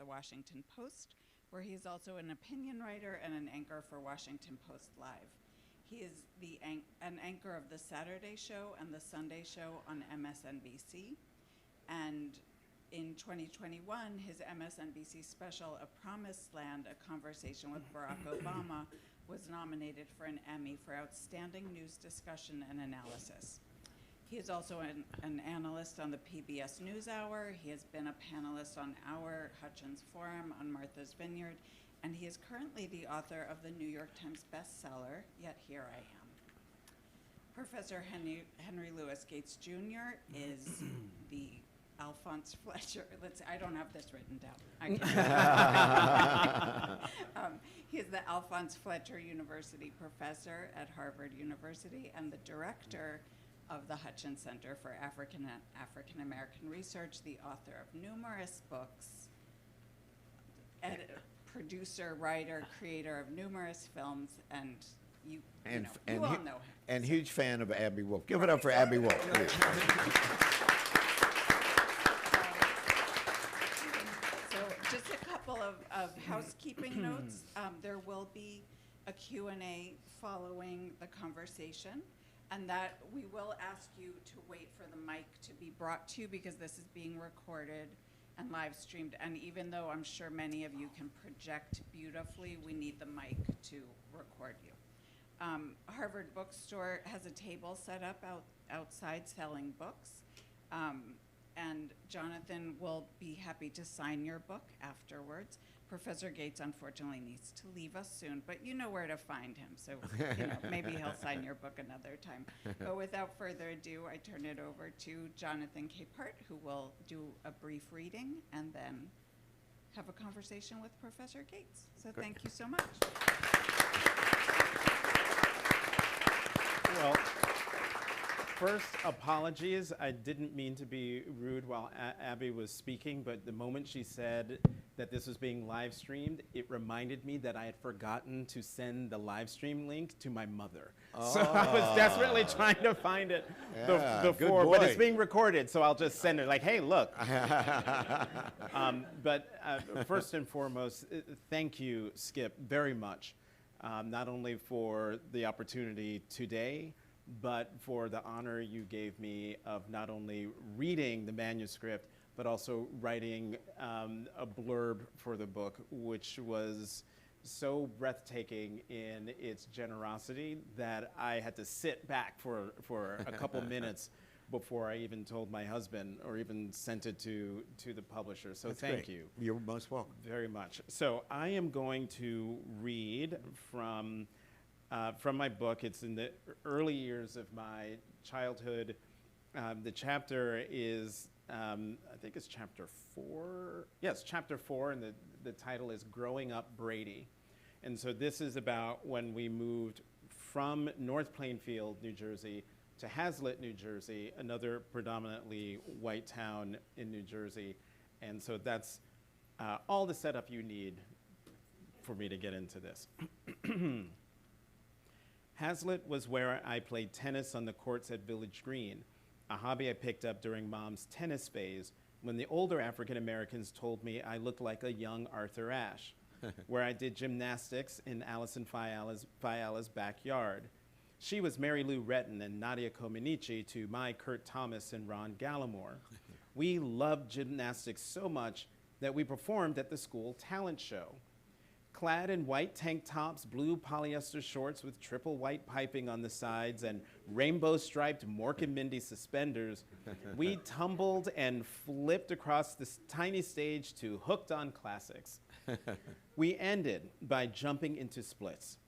the Washington Post, where he's also an opinion writer and an anchor for Washington Post Live. He is an anchor of the Saturday show and the Sunday show on MSNBC. And in 2021, his MSNBC special, A Promised Land, A Conversation with Barack Obama, was nominated for an Emmy for Outstanding News Discussion and Analysis. He is also an analyst on the PBS NewsHour. He has been a panelist on Our Hutchins Forum, on Martha's Vineyard, and he is currently the author of the New York Times bestseller, Yet Here I Am. Professor Henry Louis Gates Jr. is the Alphonse Fletcher. I don't have this written down. I can't. He is the Alphonse Fletcher University professor at Harvard University and the director of the Hutchins Center for African American Research, the author of numerous books, producer, writer, creator of numerous films, and you all know him. And huge fan of Abby Wolf. Give it up for Abby Wolf, please. So just a couple of housekeeping notes. There will be a Q&A following the conversation, and that we will ask you to wait for the mic to be brought to you because this is being recorded and live streamed. And even though I'm sure many of you can project beautifully, we need the mic to record you. Harvard Bookstore has a table set up outside selling books. And Jonathan will be happy to sign your book afterwards. Professor Gates unfortunately needs to leave us soon, but you know where to find him, so maybe he'll sign your book another time. But without further ado, I turn it over to Jonathan Capehart, who will do a brief reading and then have a conversation with Professor Gates. So Great. Thank you so much. Well, first, apologies. I didn't mean to be rude while Abby was speaking, but the moment she said that this was being live streamed, it reminded me that I had forgotten to send the live stream link to my mother. Oh. So I was desperately trying to find it before, but it's being recorded, so I'll just send it like, hey, look. But first and foremost, thank you, Skip, very much. Not only for the opportunity today, but for the honor you gave me of not only reading the manuscript, but also writing a blurb for the book, which was so breathtaking in its generosity that I had to sit back for a couple minutes before I even told my husband or even sent it to the publisher. So thank you. You're most welcome. Very much. So I am going to read from my book. It's in the early years of my childhood. The chapter is, I think it's chapter 4. Yes, chapter 4, and the title is Growing Up Brady. And so this is about when we moved from North Plainfield, New Jersey, to Hazlitt, New Jersey, another predominantly white town in New Jersey. And so that's all the setup you need for me to get into this. Hazlitt was where I played tennis on the courts at Village Green, a hobby I picked up during Mom's tennis phase when the older African Americans told me I looked like a young Arthur Ashe, where I did gymnastics in Allison Fiala's backyard. She was Mary Lou Retton and Nadia Comaneci to my Kurt Thomas and Ron Gallimore. We loved gymnastics so much that we performed at the school talent show. Clad in white tank tops, blue polyester shorts with triple white piping on the sides, and rainbow-striped Mork and Mindy suspenders, we tumbled and flipped across this tiny stage to Hooked on Classics. We ended by jumping into splits.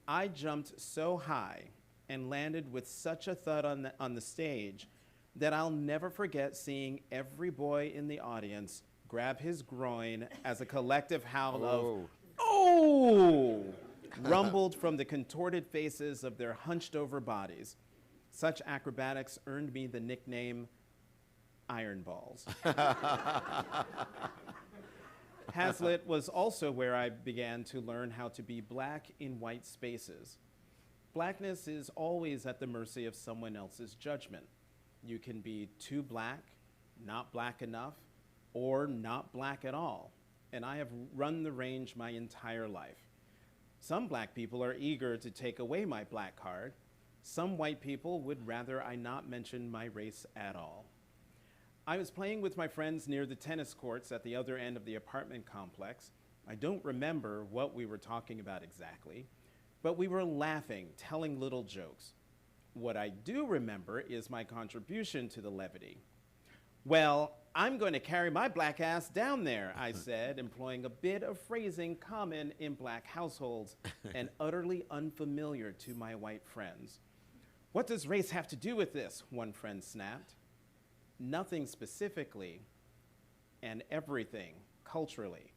I jumped so high and landed with such a thud on the stage that I'll never forget seeing every boy in the audience grab his groin as a collective howl of, "Oh!" rumbled from the contorted faces of their hunched over bodies. Such acrobatics earned me the nickname Iron Balls. Hazlitt was also where I began to learn how to be black in white spaces. Blackness is always at the mercy of someone else's judgment. You can be too black, not black enough, or not black at all. and I have run the range my entire life. Some black people are eager to take away my black card. Some white people would rather I not mention my race at all. I was playing with my friends near the tennis courts at the other end of the apartment complex. I don't remember what we were talking about exactly, but we were laughing, telling little jokes. What I do remember is my contribution to the levity. Well, I'm going to carry my black ass down there, I said, employing a bit of phrasing common in black households and utterly unfamiliar to my white friends. What does race have to do with this? One friend snapped. Nothing specifically, and everything culturally.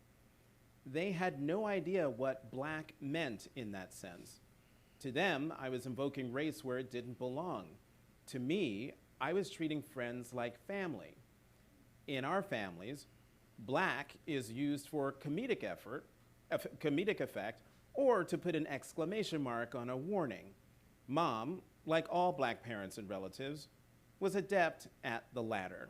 They had no idea what black meant in that sense. To them, I was invoking race where it didn't belong. To me, I was treating friends like family. In our families, black is used for comedic effect, or to put an exclamation mark on a warning. Mom, like all black parents and relatives, was adept at the latter.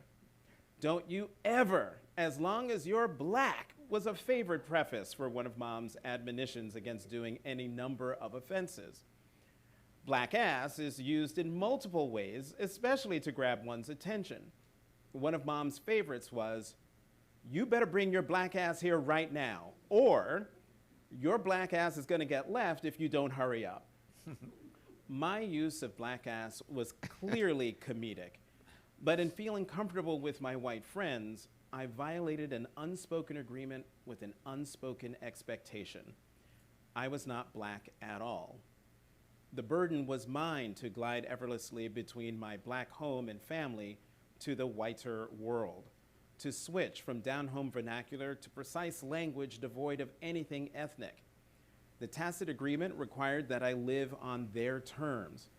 Don't you ever, as long as you're black, was a favorite preface for one of Mom's admonitions against doing any number of offenses. Black ass is used in multiple ways, especially to grab one's attention. One of Mom's favorites was, you better bring your black ass here right now, or your black ass is gonna get left if you don't hurry up. My use of black ass was clearly comedic, but in feeling comfortable with my white friends, I violated an unspoken agreement with an unspoken expectation. I was not black at all. The burden was mine to glide effortlessly between my black home and family to the whiter world, to switch from down-home vernacular to precise language devoid of anything ethnic. The tacit agreement required that I live on their terms.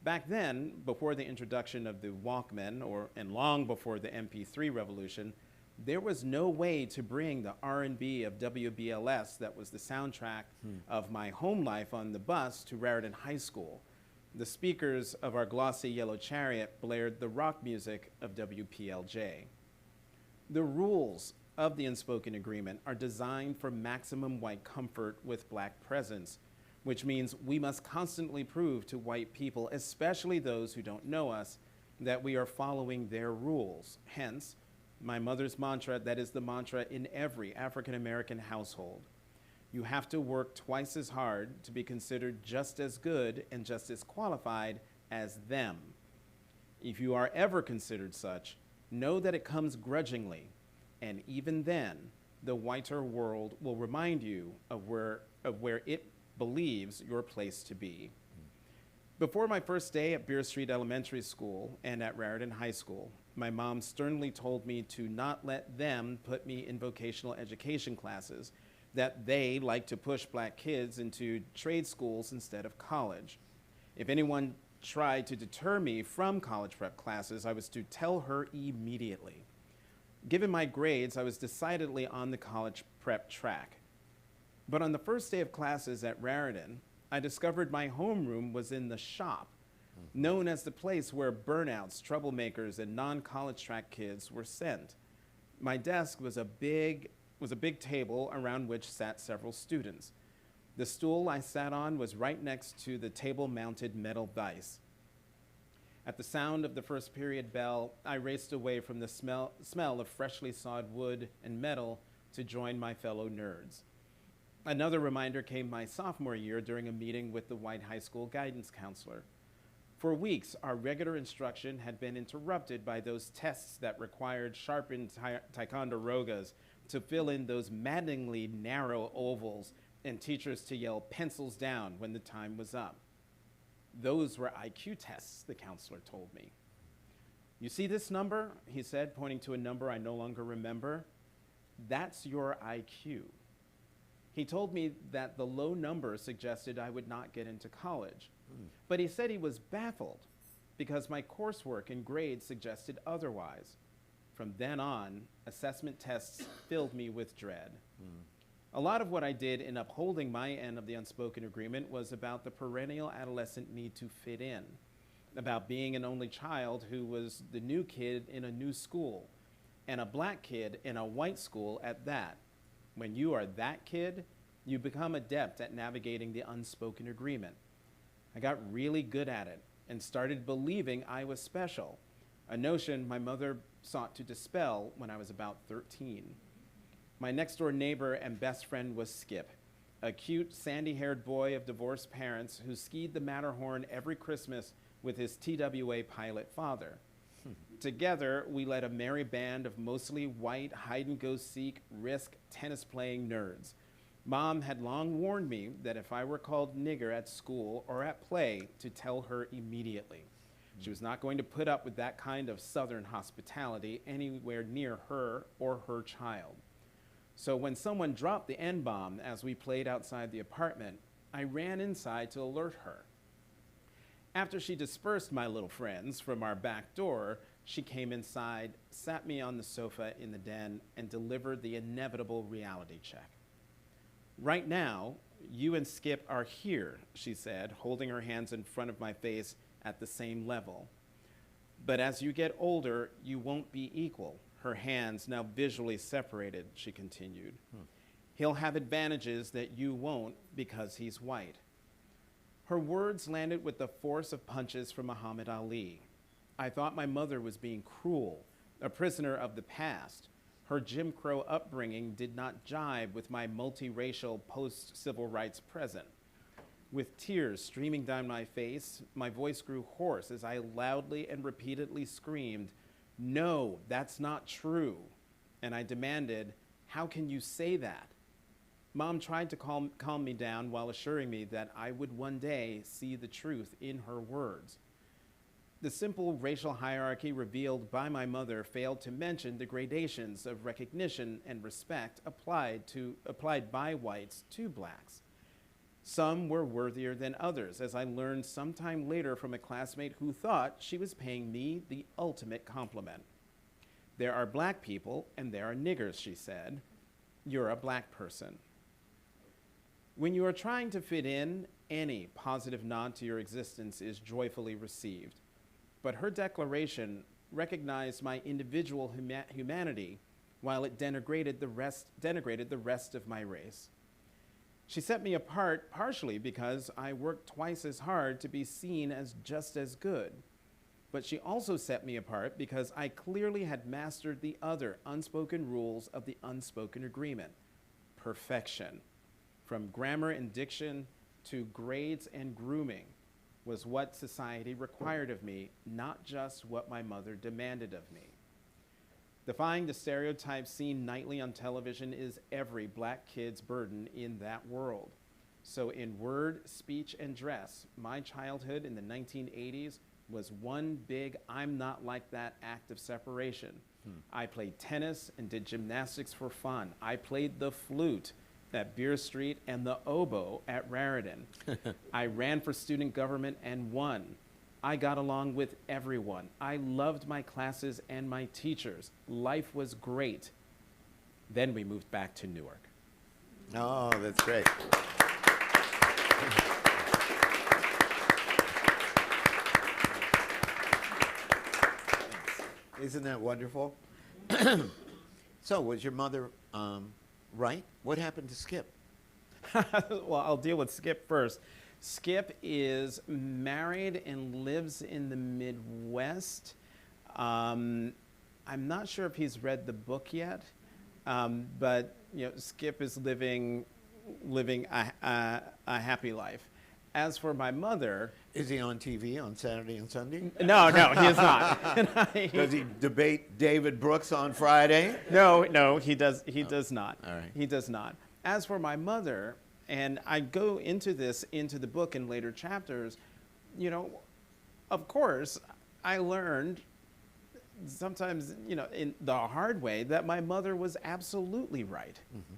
Back then, before the introduction of the Walkman, and long before the MP3 revolution, there was no way to bring the R&B of WBLS that was the soundtrack of my home life on the bus to Raritan High School. The speakers of our glossy yellow chariot blared the rock music of WPLJ. The rules of the unspoken agreement are designed for maximum white comfort with black presence, which means we must constantly prove to white people, especially those who don't know us, that we are following their rules. Hence, my mother's mantra that is the mantra in every African American household. You have to work twice as hard to be considered just as good and just as qualified as them. If you are ever considered such, know that it comes grudgingly, and even then, the whiter world will remind you of where it believes your place to be. Before my first day at Beer Street Elementary School and at Raritan High School, my mom sternly told me to not let them put me in vocational education classes, that they like to push black kids into trade schools instead of college. If anyone tried to deter me from college prep classes, I was to tell her immediately. Given my grades, I was decidedly on the college prep track. But on the first day of classes at Raritan, I discovered my homeroom was in the shop, known as the place where burnouts, troublemakers, and non-college track kids were sent. My desk was a big table around which sat several students. The stool I sat on was right next to the table-mounted metal vise. At the sound of the first period bell, I raced away from the smell of freshly sawed wood and metal to join my fellow nerds. Another reminder came my sophomore year during a meeting with the white high school guidance counselor. For weeks, our regular instruction had been interrupted by those tests that required sharpened Ticonderogas to fill in those maddeningly narrow ovals and teachers to yell pencils down when the time was up. Those were IQ tests, the counselor told me. You see this number, he said, pointing to a number I no longer remember? That's your IQ. He told me that the low number suggested I would not get into college. But he said he was baffled because my coursework and grades suggested otherwise. From then on, assessment tests filled me with dread. A lot of what I did in upholding my end of the unspoken agreement was about the perennial adolescent need to fit in, about being an only child who was the new kid in a new school, and a black kid in a white school at that. When you are that kid, you become adept at navigating the unspoken agreement. I got really good at it and started believing I was special, a notion my mother sought to dispel when I was about 13. My next-door neighbor and best friend was Skip, a cute, sandy-haired boy of divorced parents who skied the Matterhorn every Christmas with his TWA pilot father. Together, we led a merry band of mostly white, hide-and-go-seek, risk, tennis-playing nerds. Mom had long warned me that if I were called nigger at school or at play, to tell her immediately. She was not going to put up with that kind of Southern hospitality anywhere near her or her child. So when someone dropped the N-bomb as we played outside the apartment, I ran inside to alert her. After she dispersed my little friends from our back door, she came inside, sat me on the sofa in the den, and delivered the inevitable reality check. Right now, you and Skip are here, she said, holding her hands in front of my face at the same level. But as you get older, you won't be equal. Her hands now visually separated, she continued. He'll have advantages that you won't because he's white. Her words landed with the force of punches from Muhammad Ali. I thought my mother was being cruel, a prisoner of the past. Her Jim Crow upbringing did not jibe with my multiracial post-civil rights present. With tears streaming down my face, my voice grew hoarse as I loudly and repeatedly screamed, "No, that's not true." And I demanded, "How can you say that?" Mom tried to calm me down while assuring me that I would one day see the truth in her words. The simple racial hierarchy revealed by my mother failed to mention the gradations of recognition and respect applied by whites to blacks. Some were worthier than others, as I learned sometime later from a classmate who thought she was paying me the ultimate compliment. There are black people and there are niggers, she said. You're a black person. When you are trying to fit in, any positive nod to your existence is joyfully received. But her declaration recognized my individual humanity while it denigrated the rest of my race. She set me apart partially because I worked twice as hard to be seen as just as good. But she also set me apart because I clearly had mastered the other unspoken rules of the unspoken agreement: perfection. From grammar and diction to grades and grooming was what society required of me, not just what my mother demanded of me. Defying the stereotypes seen nightly on television is every black kid's burden in that world. So in word, speech, and dress, my childhood in the 1980s was one big I'm not like that act of separation. I played tennis and did gymnastics for fun. I played the flute at Beer Street and the oboe at Raritan. I ran for student government and won. I got along with everyone. I loved my classes and my teachers. Life was great. Then we moved back to Newark. Oh, that's great. Isn't that wonderful? So, was your mother right? What happened to Skip? Well, I'll deal with Skip first. Skip is married and lives in the Midwest. I'm not sure if he's read the book yet, but Skip is living a happy life. As for my mother, Is he on TV on Saturday and Sunday? no, he is not. Does he debate David Brooks on Friday? No, he does not. All right. He does not. As for my mother, and I go into the book in later chapters, of course, I learned sometimes, in the hard way, that my mother was absolutely right. Mm-hmm.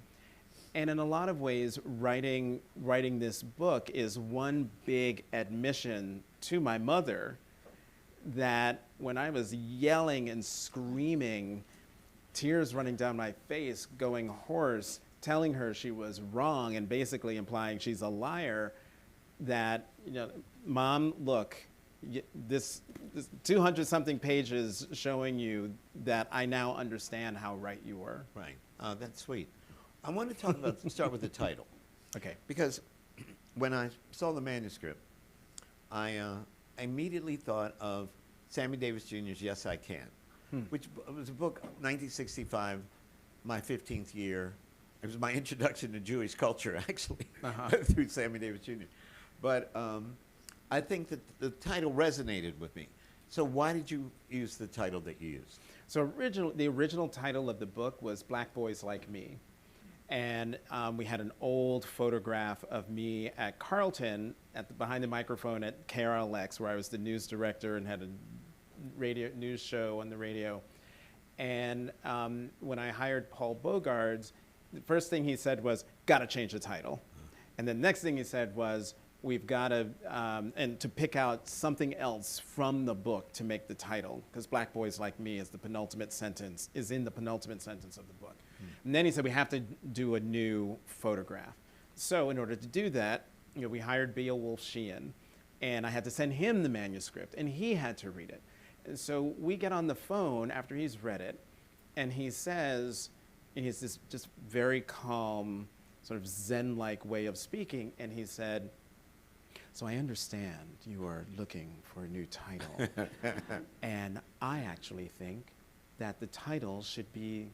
And in a lot of ways, writing this book is one big admission to my mother that when I was yelling and screaming, tears running down my face, going hoarse, telling her she was wrong and basically implying she's a liar, that, Mom, look, this 200-something pages showing you that I now understand how right you were. Right. That's sweet. I want to talk about, start with the title. Okay. Because when I saw the manuscript, I immediately thought of Sammy Davis Jr.'s Yes, I Can, which was a book, 1965, my 15th year. It was my introduction to Jewish culture, actually, through Sammy Davis Jr. But I think that the title resonated with me. So why did you use the title that you used? So the original title of the book was Black Boys Like Me. And we had an old photograph of me at Carleton, behind the microphone at KRLX, where I was the news director and had a news show on the radio. And when I hired Paul Bogards, the first thing he said was, "Got to change the title." And the next thing he said was, "We've got to," and to pick out something else from the book to make the title, because Black Boys Like Me is in the penultimate sentence of the book. And then he said, "We have to do a new photograph." So in order to do that, we hired Beal Wolf Sheehan, and I had to send him the manuscript, and he had to read it. And so we get on the phone after he's read it, and he says, and he's this just very calm, sort of Zen-like way of speaking, and he said, "So I understand you are looking for a new title, and I actually think that the title should be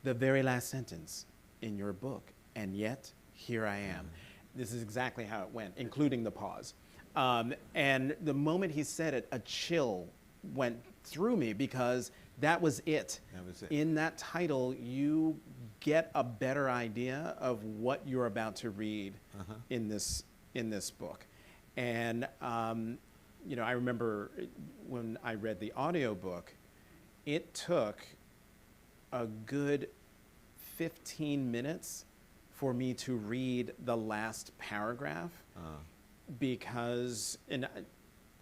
the very last sentence in your book, and yet here I am." This is exactly how it went, including the pause. And the moment he said it, a chill went through me, because that was it. That was it. In that title, you get a better idea of what you're about to read in this book. And I remember when I read the audiobook, it took a good 15 minutes for me to read the last paragraph, because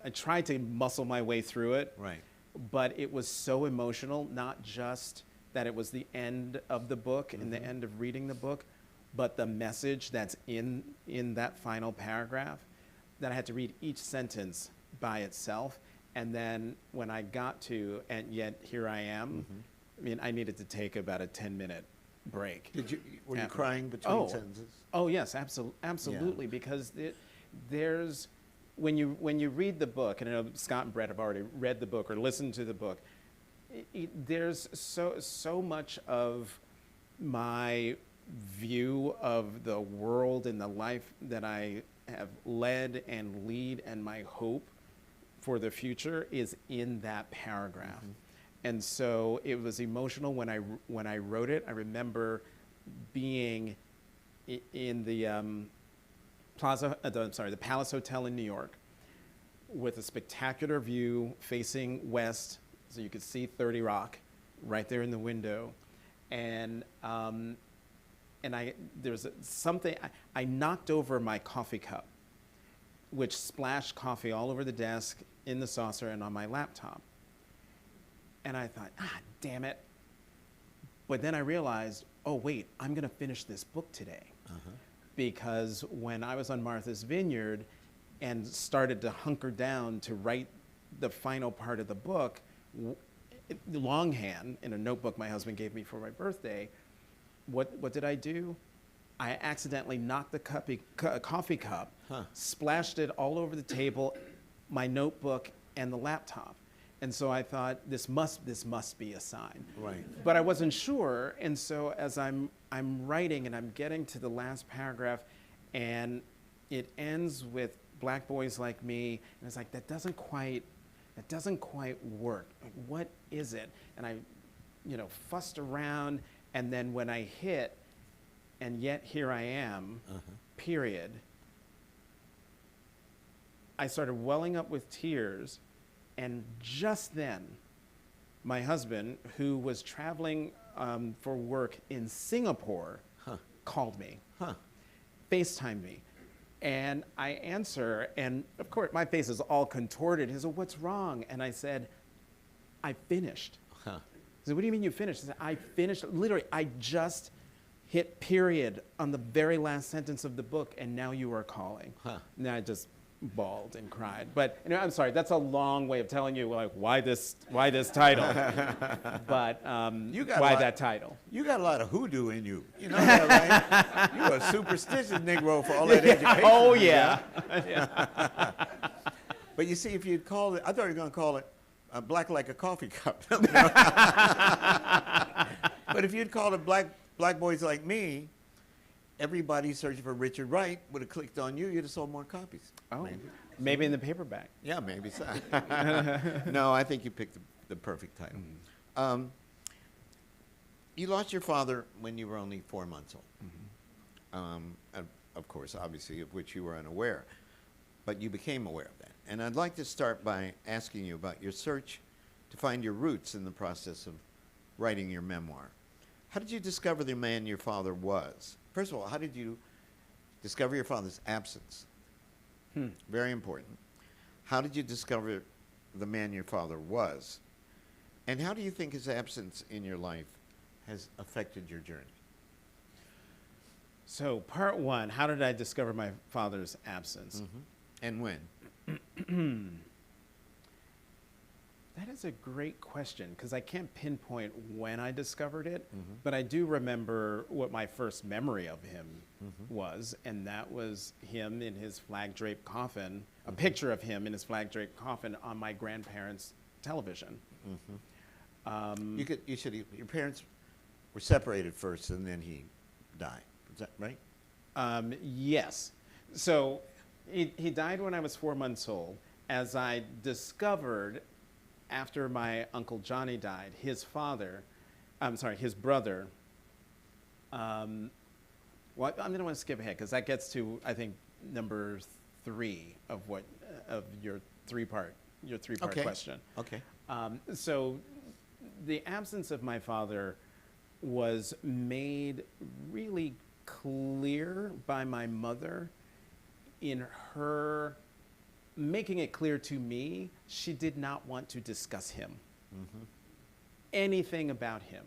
I tried to muscle my way through it, Right. but it was so emotional, not just that it was the end of the book and the end of reading the book, but the message that's in that final paragraph, that I had to read each sentence by itself. And then when I got to, "and yet here I am," I mean, I needed to take about a 10-minute break. Were you crying between sentences? Oh yes, absolutely, because there's when you read the book, and I know Scott and Brett have already read the book or listened to the book, there's so much of my view of the world and the life that I have led and lead, and my hope for the future is in that paragraph. And so it was emotional when I wrote it. I remember being in the the Palace Hotel in New York, with a spectacular view facing west, so you could see 30 Rock right there in the window. And there was something, I knocked over my coffee cup, which splashed coffee all over the desk, in the saucer, and on my laptop. And I thought, damn it. But then I realized, oh wait, I'm gonna finish this book today. Because when I was on Martha's Vineyard and started to hunker down to write the final part of the book, longhand, in a notebook my husband gave me for my birthday, what did I do? I accidentally knocked the coffee cup, splashed it all over the table, my notebook, and the laptop. And so I thought, this must be a sign. Right. But I wasn't sure, and so as I'm writing and I'm getting to the last paragraph, and it ends with "Black Boys Like Me," and it's like, that doesn't quite work. Like, what is it? And I, fussed around, and then when I hit, "and yet here I am," period, I started welling up with tears. And just then, my husband, who was traveling for work in Singapore, called me, FaceTimed me. And I answer, and of course, my face is all contorted. He said, "What's wrong?" And I said, "I finished." He said, "What do you mean you finished?" I said, "I finished, literally, I just hit period on the very last sentence of the book, and now you are calling." And I just bawled and cried. But I'm sorry, that's a long way of telling you like why this title. But why that title? You got a lot of hoodoo in you. You know that, right? You a superstitious Negro for all that education. Oh yeah. But you see, if you'd called it, I thought you were going to call it black like a coffee cup. But if you'd called it black boys like me, everybody searching for Richard Wright would have clicked on you. You'd have sold more copies. Oh, maybe in the paperback. Yeah, maybe so. No, I think you picked the perfect title. Mm-hmm. You lost your father when you were only 4 months old. Mm-hmm. Of course, obviously, of which you were unaware. But you became aware of that. And I'd like to start by asking you about your search to find your roots in the process of writing your memoir. How did you discover the man your father was? First of all, how did you discover your father's absence? Very important. How did you discover the man your father was? And how do you think his absence in your life has affected your journey? So part one, how did I discover my father's absence? And when? That is a great question because I can't pinpoint when I discovered it, but I do remember what my first memory of him was, and that was him in his flag-draped coffin, a picture of him in his flag-draped coffin on my grandparents' television. Your parents were separated first, and then he died. Is that right? Yes. So he died when I was 4 months old. As I discovered after my Uncle Johnny died, his brother, well, I'm going to want to skip ahead because that gets to, I think, number 3 of your three-part question. Okay. So the absence of my father was made really clear by my mother in her making it clear to me she did not want to discuss him, anything about him.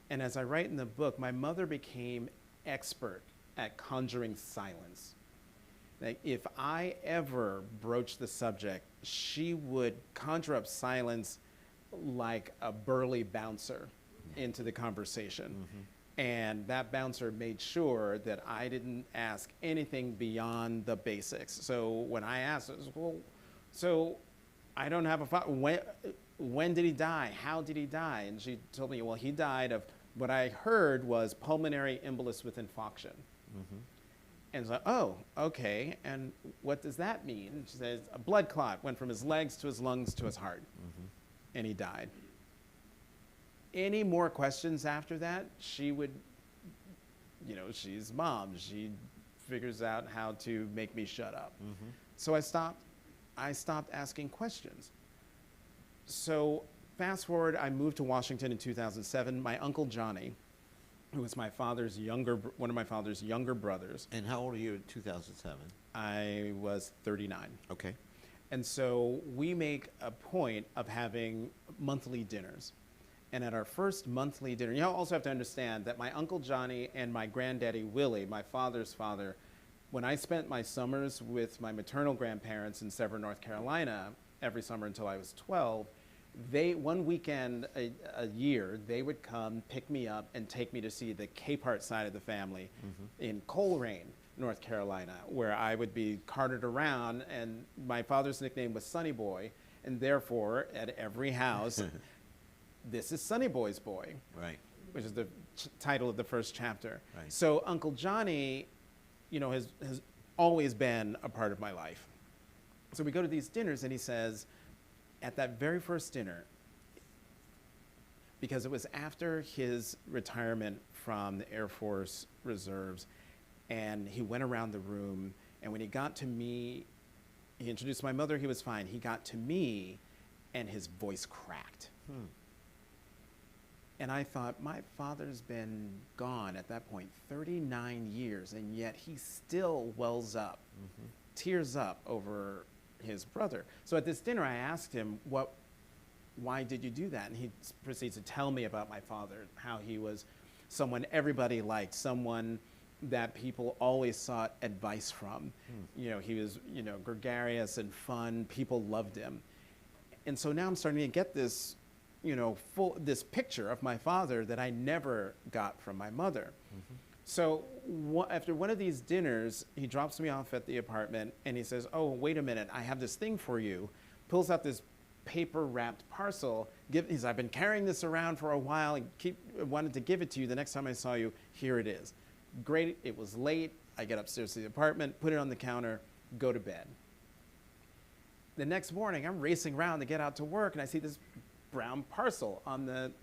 And as I write in the book, my mother became expert at conjuring silence. Like if I ever broached the subject, she would conjure up silence like a burly bouncer into the conversation. And that bouncer made sure that I didn't ask anything beyond the basics. So when I asked, it was, well, so I don't have a father. When did he die? How did he die? And she told me, well, he died of what I heard was pulmonary embolus with infarction. And so, oh, okay. And what does that mean? She says, a blood clot went from his legs to his lungs to his heart. And he died. Any more questions after that, she would, she's mom. She figures out how to make me shut up. So I stopped asking questions. So fast forward, I moved to Washington in 2007. My Uncle Johnny, who was one of my father's younger brothers. And how old are you in 2007? I was 39. Okay. And so we make a point of having monthly dinners. And at our first monthly dinner, you also have to understand that my Uncle Johnny and my granddaddy Willie, my father's father, when I spent my summers with my maternal grandparents in Severn, North Carolina, every summer until I was 12, one weekend a year, they would come pick me up and take me to see the Capehart side of the family in Coleraine, North Carolina, where I would be carted around, and my father's nickname was Sonny Boy, and therefore, at every house, this is Sonny Boy's boy, right? Which is the title of the first chapter. Right. So Uncle Johnny, has always been a part of my life. So we go to these dinners, and he says, at that very first dinner, because it was after his retirement from the Air Force Reserves, and he went around the room, and when he got to me, he introduced my mother, he was fine. He got to me, and his voice cracked. And I thought, my father's been gone at that point 39 years, and yet he still wells up, tears up over his brother. So at this dinner, I asked him, why did you do that? And he proceeds to tell me about my father, how he was someone everybody liked, someone that people always sought advice from. You know, he was, you know, gregarious and fun. People loved him. And so now I'm starting to get this, you know, this picture of my father that I never got from my mother. So after one of these dinners, he drops me off at the apartment and he says, "Oh, wait a minute, I have this thing for you." Pulls out this paper wrapped parcel. He says, "I've been carrying this around for a while and wanted to give it to you. The next time I saw you, here it is." Great, it was late. I get upstairs to the apartment, put it on the counter, go to bed. The next morning, I'm racing around to get out to work and I see this brown parcel on the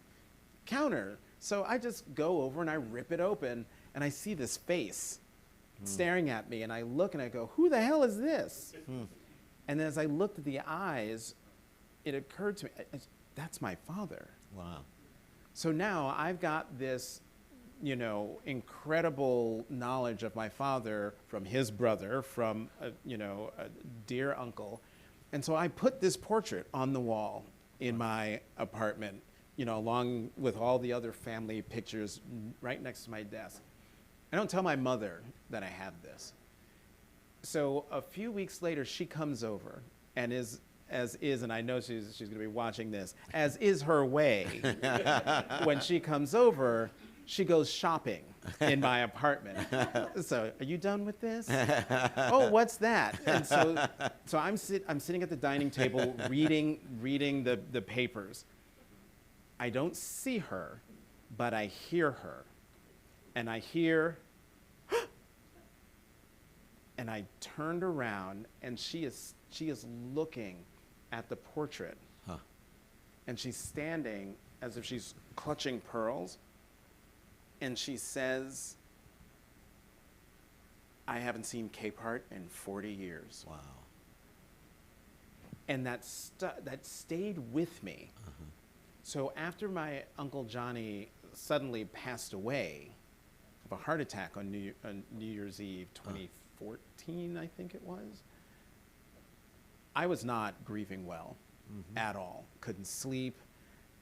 counter. So I just go over and I rip it open and I see this face staring at me, and I look and I go, "Who the hell is this?" And then as I looked at the eyes, it occurred to me, that's my father. Wow. So now I've got this, you know, incredible knowledge of my father from his brother, from, you know, a dear uncle. And so I put this portrait on the wall in my apartment, you know, along with all the other family pictures right next to my desk. I don't tell my mother that I have this. So a few weeks later, she comes over and and I know she's going to be watching this, as is her way. When she comes over, she goes shopping in my apartment. So, "Are you done with this?" "Oh, what's that?" And so I'm sitting at the dining table reading the papers. I don't see her, but I hear her. And I hear, and I turned around, and she is looking at the portrait. And she's standing as if she's clutching pearls. And she says, "I haven't seen Capehart in 40 years. Wow. And that stayed with me. So after my Uncle Johnny suddenly passed away of a heart attack on New Year's Eve, 2014, I think it was, I was not grieving well at all. Couldn't sleep,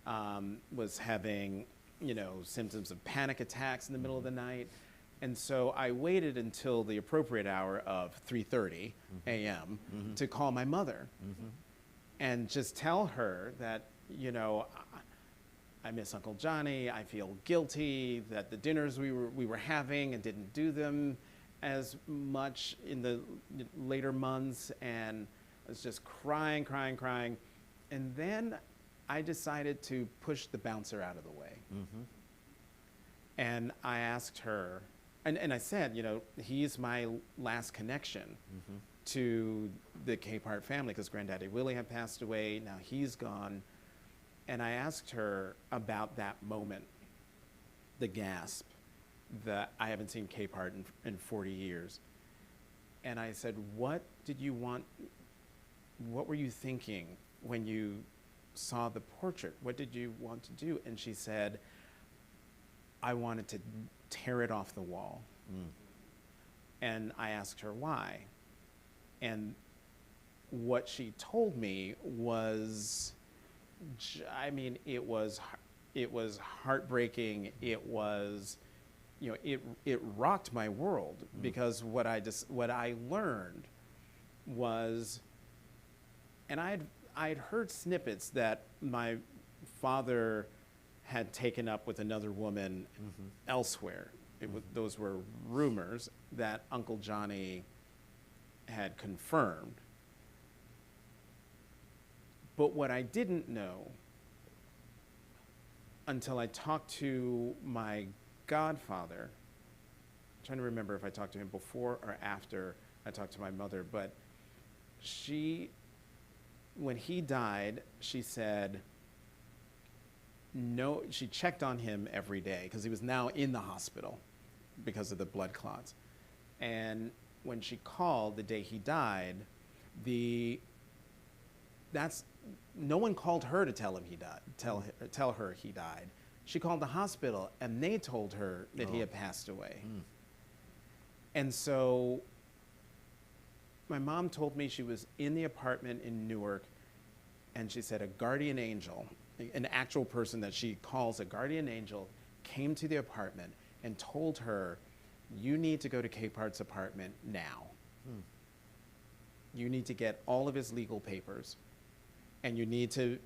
was having, you know, symptoms of panic attacks in the middle of the night. And so I waited until the appropriate hour of 3:30 a.m. to call my mother and just tell her that, you know, I miss Uncle Johnny. I feel guilty that the dinners we were having and didn't do them as much in the later months. And I was just crying. And then I decided to push the bouncer out of the way. And I asked her, and I said, you know, he's my last connection to the Capehart family, because Granddaddy Willie had passed away. Now he's gone. And I asked her about that moment, the gasp, that I haven't seen Capehart in 40 years. And I said, "What did you want? What were you thinking when you saw the portrait? What did you want to do?" And she said, "I wanted to tear it off the wall." And I asked her why. And what she told me was, I mean, it was heartbreaking. It was, you know, it rocked my world, because what I learned was, and I'd heard snippets that my father had taken up with another woman elsewhere. Those were rumors that Uncle Johnny had confirmed. But what I didn't know until I talked to my godfather, I'm trying to remember if I talked to him before or after I talked to my mother, but when he died, she said, no, she checked on him every day, because he was now in the hospital because of the blood clots. And when she called the day he died, no one called her to tell him he died, tell her he died. She called the hospital, and they told her that he had passed away. And so my mom told me she was in the apartment in Newark, and she said a guardian angel, an actual person that she calls a guardian angel, came to the apartment and told her you need to go to Capehart's apartment now. You need to get all of his legal papers. And you need to,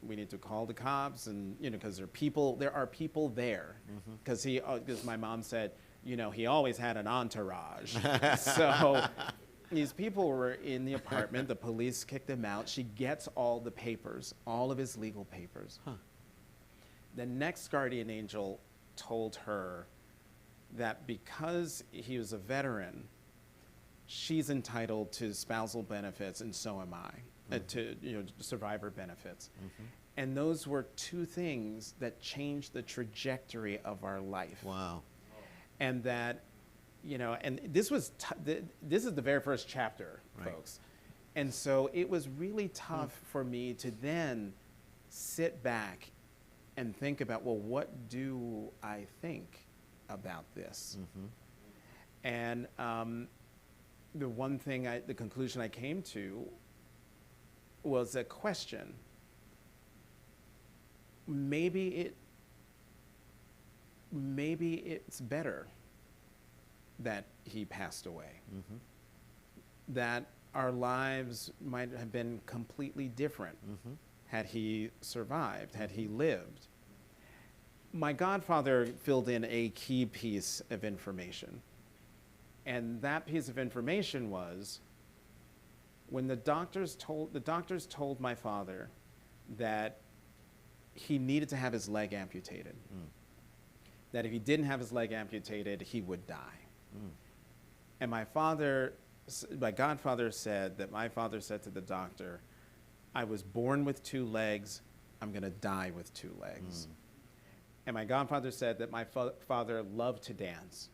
we need to call the cops and, because there are people there. Because my mom said, he always had an entourage. So these people were in the apartment. The police kicked him out. She gets all the papers, all of his legal papers. The next guardian angel told her that because he was a veteran, she's entitled to spousal benefits, and so am I, to survivor benefits. And those were two things that changed the trajectory of our life. Wow. And that, and this was this is the very first chapter, Right. folks. And so it was really tough for me to then sit back and think about, well, what do I think about this? And the one thing, the conclusion I came to was a question. Maybe it's better that he passed away. That our lives might have been completely different had he survived, had he lived. My godfather filled in a key piece of information. And that piece of information was when the doctors told my father that he needed to have his leg amputated. That if he didn't have his leg amputated, he would die. And my godfather said that my father said to the doctor, I was born with 2 legs, I'm going to die with 2 legs. And my godfather said that my father loved to dance.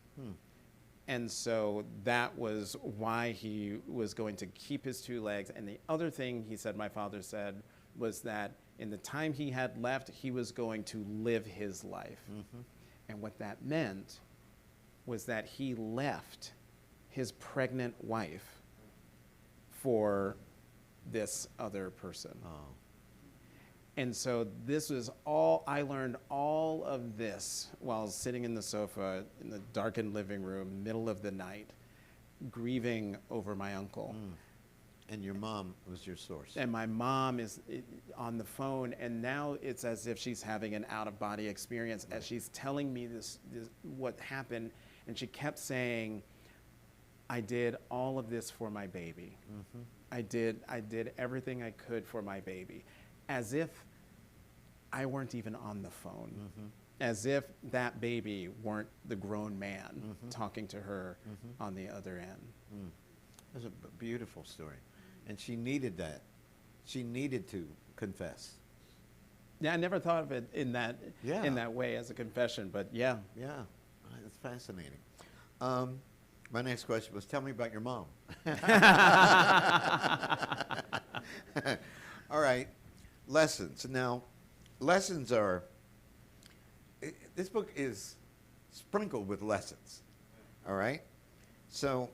And so that was why he was going to keep his 2 legs. And the other thing he said, my father said, was that in the time he had left, he was going to live his life. And what that meant was that he left his pregnant wife for this other person. And so this was I learned all of this while sitting in the sofa in the darkened living room, middle of the night, grieving over my uncle. And your mom was your source. And my mom is on the phone, and now it's as if she's having an out-of-body experience as she's telling me this what happened. And she kept saying, I did all of this for my baby. I did everything I could for my baby. As if I weren't even on the phone. As if that baby weren't the grown man talking to her on the other end. That's a beautiful story. And she needed that. She needed to confess. Yeah, I never thought of it in that way as a confession, but yeah. Yeah, that's fascinating. My next question was, tell me about your mom. All right, lessons. Now, lessons are, this book is sprinkled with lessons, all right? So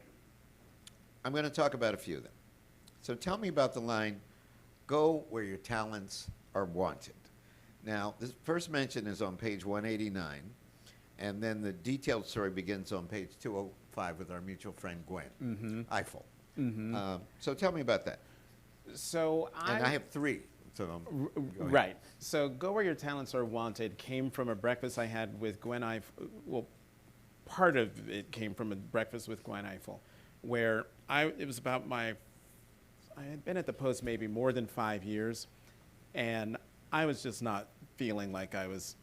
I'm going to talk about a few of them. So tell me about the line, go where your talents are wanted. Now, this first mention is on page 189, and then the detailed story begins on page 205 with our mutual friend Gwen Eiffel. So tell me about that. So And I have 3. So go ahead. Right. So Go Where Your Talents Are Wanted came from a breakfast I had with Gwen Eiffel. Well, part of it came from a breakfast with Gwen Eiffel, where it was about I had been at the Post maybe more than 5 years, and I was just not feeling like I was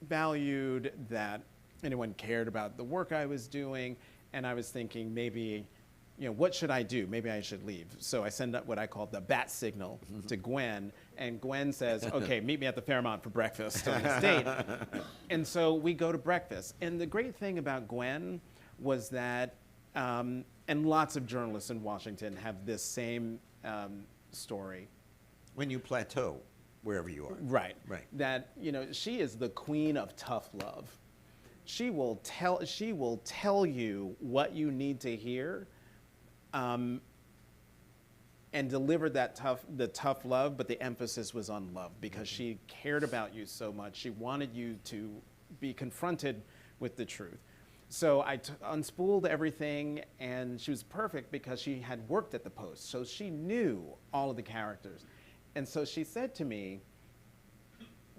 valued, that anyone cared about the work I was doing, and I was thinking maybe, what should I do? Maybe I should leave. So I send up what I call the bat signal to Gwen, and Gwen says, okay, meet me at the Fairmont for breakfast on this date. And so we go to breakfast. And the great thing about Gwen was that, and lots of journalists in Washington have this same story. When you plateau, wherever you are. Right. Right. That, she is the queen of tough love. She will tell you what you need to hear, and deliver the tough love, but the emphasis was on love because she cared about you so much. She wanted you to be confronted with the truth. So I unspooled everything, and she was perfect because she had worked at the Post, so she knew all of the characters. And so she said to me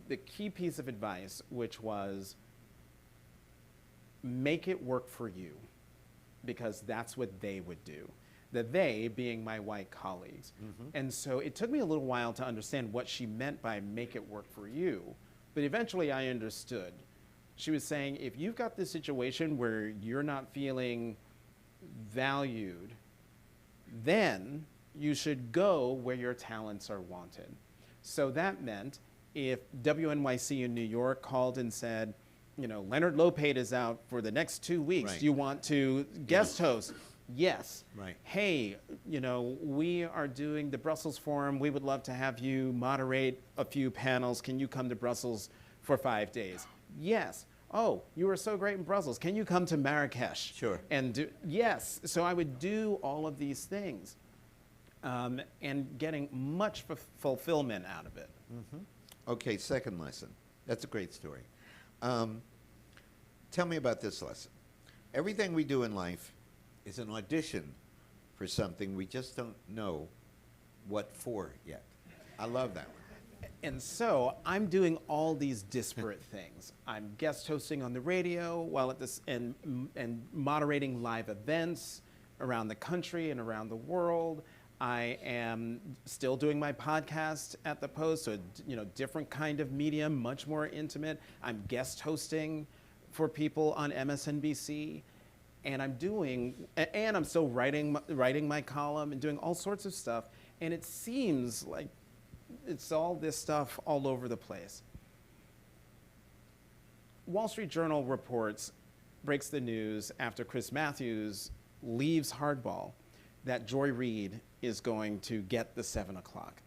the key piece of advice, which was, make it work for you, because that's what they would do. The they being my white colleagues. And so it took me a little while to understand what she meant by make it work for you, but eventually I understood. She was saying, if you've got this situation where you're not feeling valued, then you should go where your talents are wanted. So that meant if WNYC in New York called and said, you know, Leonard Lopate is out for the next 2 weeks. Right. Do you want to guest host? Yes. Right. Hey, you know, we are doing the Brussels Forum. We would love to have you moderate a few panels. Can you come to Brussels for 5 days? Yes. Oh, you were so great in Brussels. Can you come to Marrakesh? Sure. And do, yes. So I would do all of these things, and getting much fulfillment out of it. Okay, second lesson. That's a great story. Tell me about this lesson. Everything we do in life is an audition for something we just don't know what for yet. I love that one. And so I'm doing all these disparate things. I'm guest hosting on the radio while at this and moderating live events around the country and around the world. I am still doing my podcast at the Post, so you know, different kind of medium, much more intimate. I'm guest hosting for people on MSNBC, and I'm still writing my column and doing all sorts of stuff. And it seems like it's all this stuff all over the place. Wall Street Journal breaks the news after Chris Matthews leaves Hardball that Joy Reid is going to get the 7 o'clock.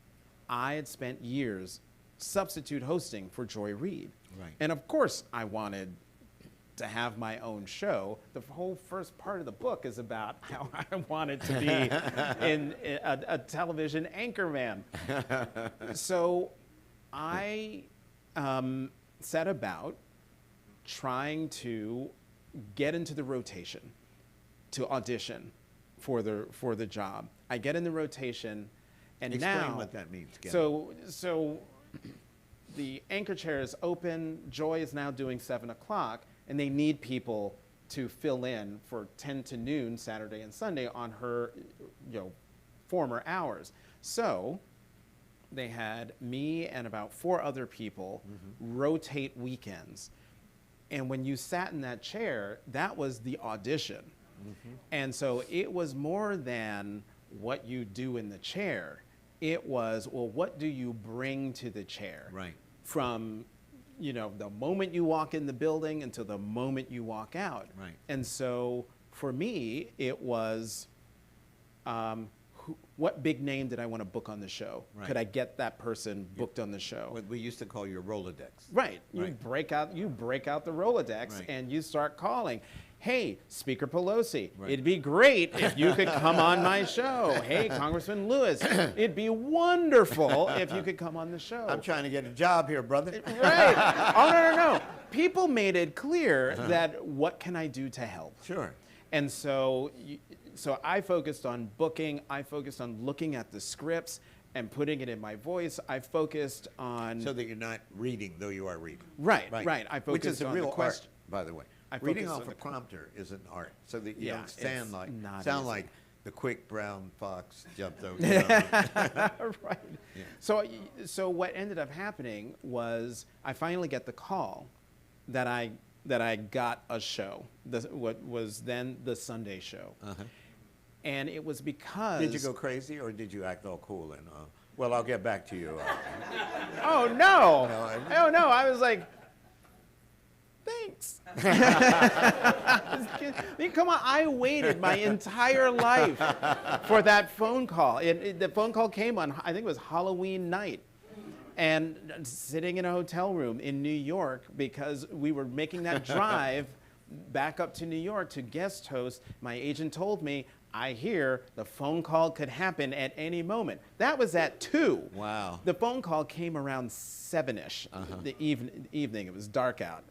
I had spent years substitute hosting for Joy Reid. Right. And of course I wanted to have my own show. The whole first part of the book is about how I wanted to be in a television anchorman. So I set about trying to get into the rotation to audition for the job. I get in the rotation, and Explain now what that means. Get so the anchor chair is open. Joy is now doing 7 o'clock, and they need people to fill in for 10 to noon Saturday and Sunday on her, former hours. So they had me and about 4 other people rotate weekends. And when you sat in that chair, that was the audition. And so it was more than what you do in the chair. It was, well, what do you bring to the chair? Right. From, the moment you walk in the building until the moment you walk out. Right. And so for me, it was, what big name did I want to book on the show? Right. Could I get that person booked on the show? What we used to call your Rolodex. Right. You Right. break out the Rolodex, Right. and you start calling. Hey, Speaker Pelosi, Right. it'd be great if you could come on my show. Hey, Congressman Lewis, it'd be wonderful if you could come on the show. I'm trying to get a job here, brother. Right. Oh, no. People made it clear that what can I do to help? Sure. And so I focused on booking. I focused on looking at the scripts and putting it in my voice. I focused on... So that you're not reading, though you are reading. Right. I focused Which is a on real the question. art, by the way. I Reading focused off on a the prompter is an art, so that you Yeah, don't sound it's not sound easy. like the quick brown fox jumped over. Right. Yeah. So what ended up happening was I finally get the call that I got a show, what was then the Sunday show. And it was because... Did you go crazy, or did you act all cool and, well, I'll get back to you. Oh, no. No, Oh, no. I was like, thanks. I mean, come on. I waited my entire life for that phone call. The phone call came on, I think it was Halloween night. And sitting in a hotel room in New York, because we were making that drive back up to New York to guest host, my agent told me, I hear the phone call could happen at any moment. That was at 2. Wow. The phone call came around 7-ish, the evening. It was dark out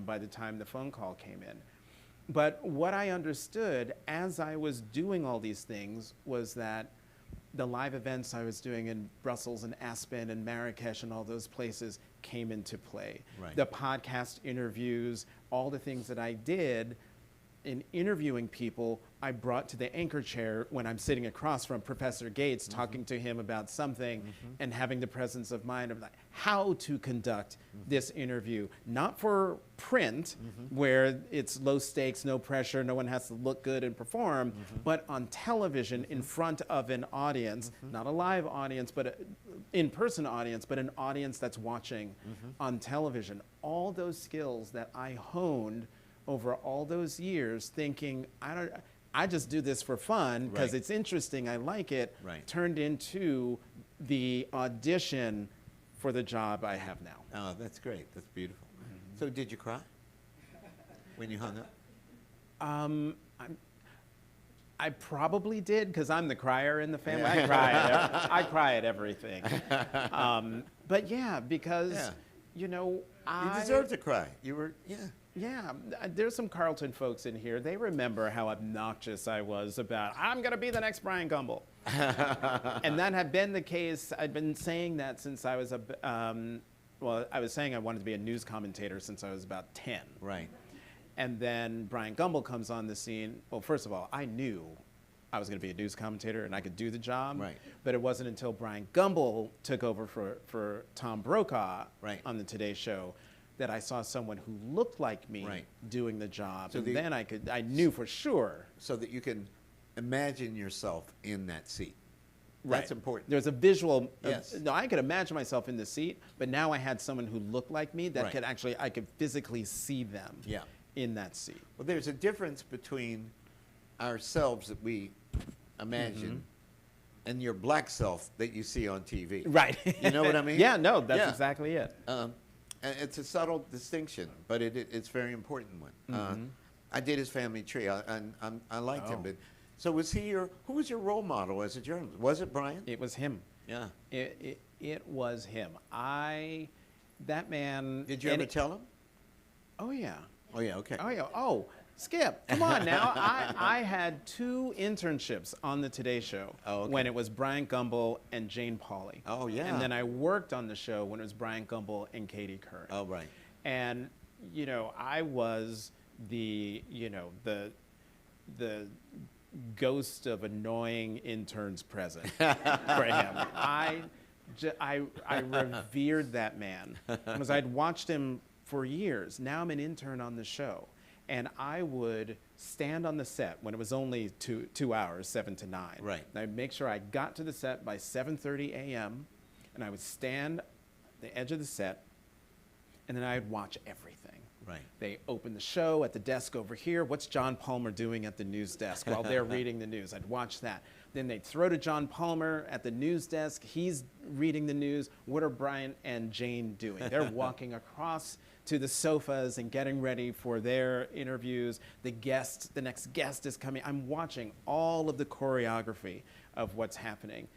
by the time the phone call came in. But what I understood as I was doing all these things was that the live events I was doing in Brussels and Aspen and Marrakesh and all those places came into play. Right. The podcast interviews, all the things that I did in interviewing people, I brought to the anchor chair when I'm sitting across from Professor Gates, talking to him about something and having the presence of mind of like how to conduct this interview, not for print where it's low stakes, no pressure, no one has to look good and perform, but on television in front of an audience, not a live audience, but an in-person audience, but an audience that's watching on television. All those skills that I honed over all those years thinking, I just do this for fun because Right. it's interesting, I like it, Right. turned into the audition for the job I have now. Oh, that's great. That's beautiful. So did you cry when you hung up? I probably did because I'm the crier in the family. I cry at everything. But yeah, because, Yeah. you know, You deserve to cry. You were, yeah. Yeah, there's some Carlton folks in here. They remember how obnoxious I was about, I'm going to be the next Brian Gumbel. And that had been the case. I'd been saying that since I was, I was saying I wanted to be a news commentator since I was about 10. Right. And then Brian Gumbel comes on the scene. Well, first of all, I knew I was going to be a news commentator and I could do the job. Right. But it wasn't until Brian Gumbel took over for Tom Brokaw Right. on the Today Show that I saw someone who looked like me Right. doing the job. So And the- then I knew for sure. So that you can imagine yourself in that seat. That's important. There's a visual. Yes. No, I could imagine myself in the seat, but now I had someone who looked like me that Right. I could physically see them Yeah. in that seat. Well, there's a difference between ourselves that we imagine and your black self that you see on TV. Right. You know what I mean? Yeah, no, that's Yeah. exactly it. And it's a subtle distinction, but it's a very important one. I did his family tree, and I liked him. Oh. But so who was your role model as a journalist? Was it Brian? It was him. Yeah. It was him. That man. Did you and ever tell him? Oh yeah. Oh yeah. Okay. Oh yeah. Oh, Skip, come on now. I had 2 internships on the Today Show when it was Brian Gumbel and Jane Pauley. Oh, yeah. And then I worked on the show when it was Brian Gumbel and Katie Couric. Oh right. And you know, I was the ghost of annoying interns present for him. I revered that man because I'd watched him for years. Now I'm an intern on the show. And I would stand on the set when it was only 2 hours, 7 to 9. Right. And I'd make sure I got to the set by 7:30 a.m. And I would stand at the edge of the set, and then I'd watch everything. Right. They open the show at the desk over here. What's John Palmer doing at the news desk while they're reading the news? I'd watch that. Then they'd throw to John Palmer at the news desk. He's reading the news. What are Brian and Jane doing? They're walking across to the sofas and getting ready for their interviews. The next guest is coming. I'm watching all of the choreography of what's happening.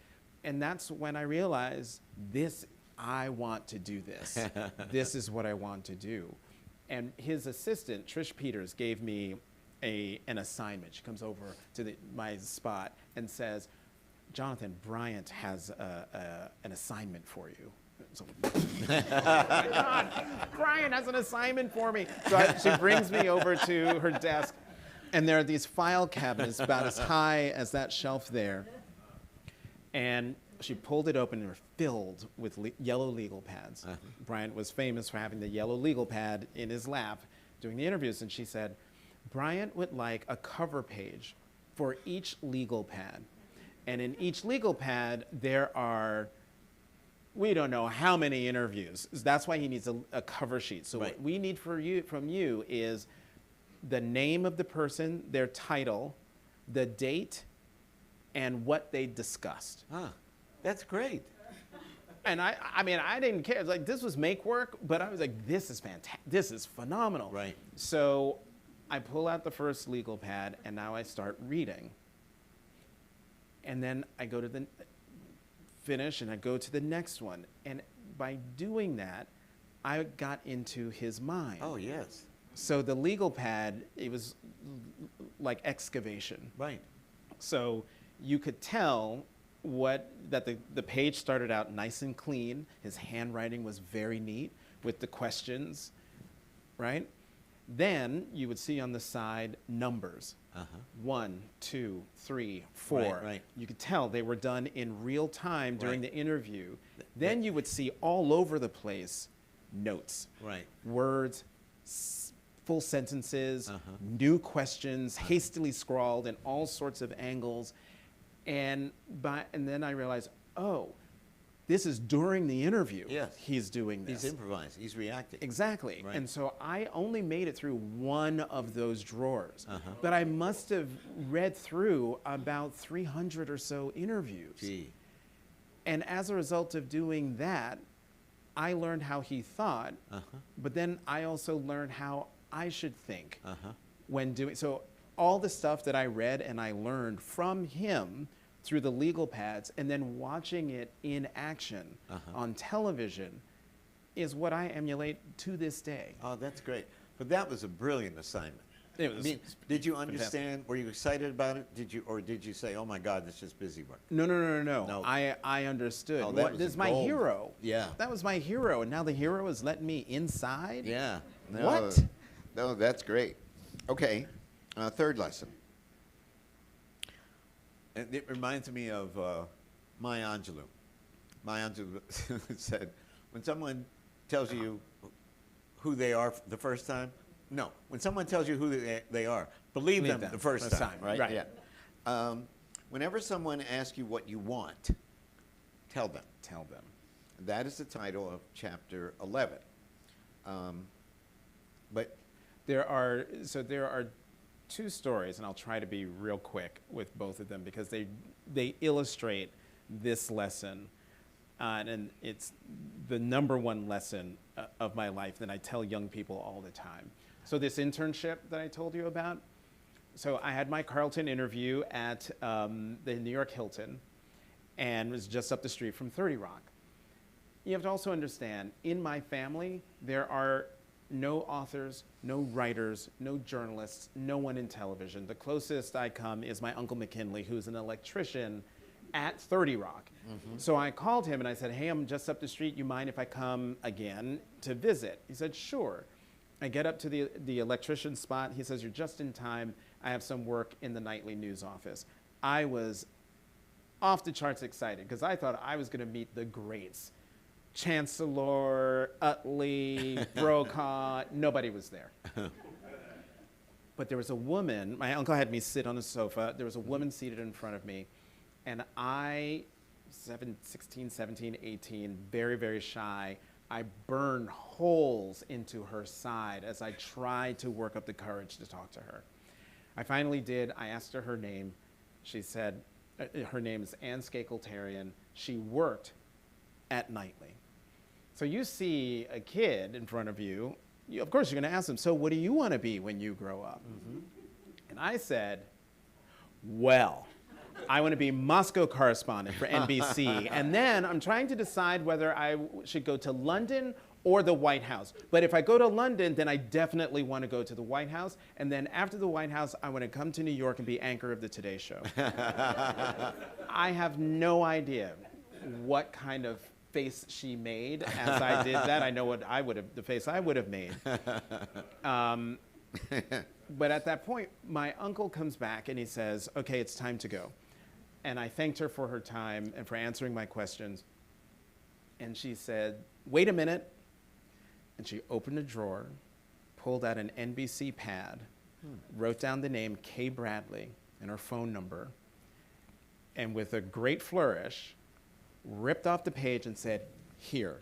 And that's when I realized I want to do this. This is what I want to do. And his assistant, Trish Peters, gave me an assignment. She comes over to my spot and says, Jonathan, Bryant has an assignment for you. So, oh my God, Brian has an assignment for me. So she brings me over to her desk, and there are these file cabinets about as high as that shelf there. And she pulled it open and were filled with yellow legal pads. Bryant was famous for having the yellow legal pad in his lap doing the interviews. And she said, Bryant would like a cover page for each legal pad. And in each legal pad, there are, we don't know how many interviews. That's why he needs a cover sheet. So what we need from you is the name of the person, their title, the date, and what they discussed. That's great. And I mean, I didn't care. Like, this was make work, but I was like, this is fantastic. This is phenomenal. Right. So I pull out the first legal pad, and now I start reading. And then I go to the finish, and I go to the next one. And by doing that, I got into his mind. Oh yes. So the legal pad, it was like excavation. Right. So you could tell that the page started out nice and clean. His handwriting was very neat with the questions, right? Then you would see on the side numbers. 1, 2, 3, 4. Right. You could tell they were done in real time during the interview. Then you would see all over the place notes, Right. words, full sentences, new questions, hastily scrawled in all sorts of angles. And then I realized, oh, this is during the interview. Yes. He's doing this. He's improvising. He's reacting. Exactly. Right. And so I only made it through one of those drawers. But I must have read through about 300 or so interviews. Gee. And as a result of doing that, I learned how he thought, but then I also learned how I should think when doing. So all the stuff that I read and I learned from him through the legal pads and then watching it in action on television is what I emulate to this day. Oh, that's great. But that was a brilliant assignment. It was did you understand? Were you excited about it? Did you say, "Oh my God, this is busy work"? No. No. I understood. Oh, that was This is a my gold. hero. Yeah. That was my hero, and now the hero is letting me inside? Yeah. What? No, that's great. Okay, third lesson. And it reminds me of Maya Angelou. Maya Angelou said, when someone tells you who they are the first time, no, when someone tells you who they are, believe them the first time, right? Right. Yeah. Whenever someone asks you what you want, tell them. Tell them. That is the title of chapter 11. But There are two stories, and I'll try to be real quick with both of them because they illustrate this lesson, and it's the number one lesson of my life that I tell young people all the time. So this internship that I told you about, so I had my Carlton interview at the New York Hilton, and it was just up the street from 30 Rock. You have to also understand, in my family, there are no authors, no writers, no journalists, no one in television. The closest I come is my Uncle McKinley, who's an electrician at 30 Rock. So I called him and I said, hey, I'm just up the street. You mind if I come again to visit? He said, sure. I get up to the electrician spot. He says, you're just in time. I have some work in the nightly news office. I was off the charts excited because I thought I was going to meet the greats. Chancellor, Utley, Brokaw, nobody was there. But there was a woman, my uncle had me sit on a sofa, there was a woman seated in front of me, and I, 16, 17, 18, very, very shy, I burned holes into her side as I tried to work up the courage to talk to her. I finally did. I asked her her name. She said, her name is Ann Skakeltarian. She worked at Nightly. So you see a kid in front of you, of course you're going to ask them, so what do you want to be when you grow up? And I said, well, I want to be Moscow correspondent for NBC. And then I'm trying to decide whether I should go to London or the White House. But if I go to London, then I definitely want to go to the White House. And then after the White House, I want to come to New York and be anchor of the Today Show. I have no idea what kind of face she made as I did that. I know what the face I would have made. But at that point, my uncle comes back and he says, okay, it's time to go. And I thanked her for her time and for answering my questions. And she said, wait a minute. And she opened a drawer, pulled out an NBC pad, wrote down the name Kay Bradley and her phone number, and with a great flourish, ripped off the page and said, here,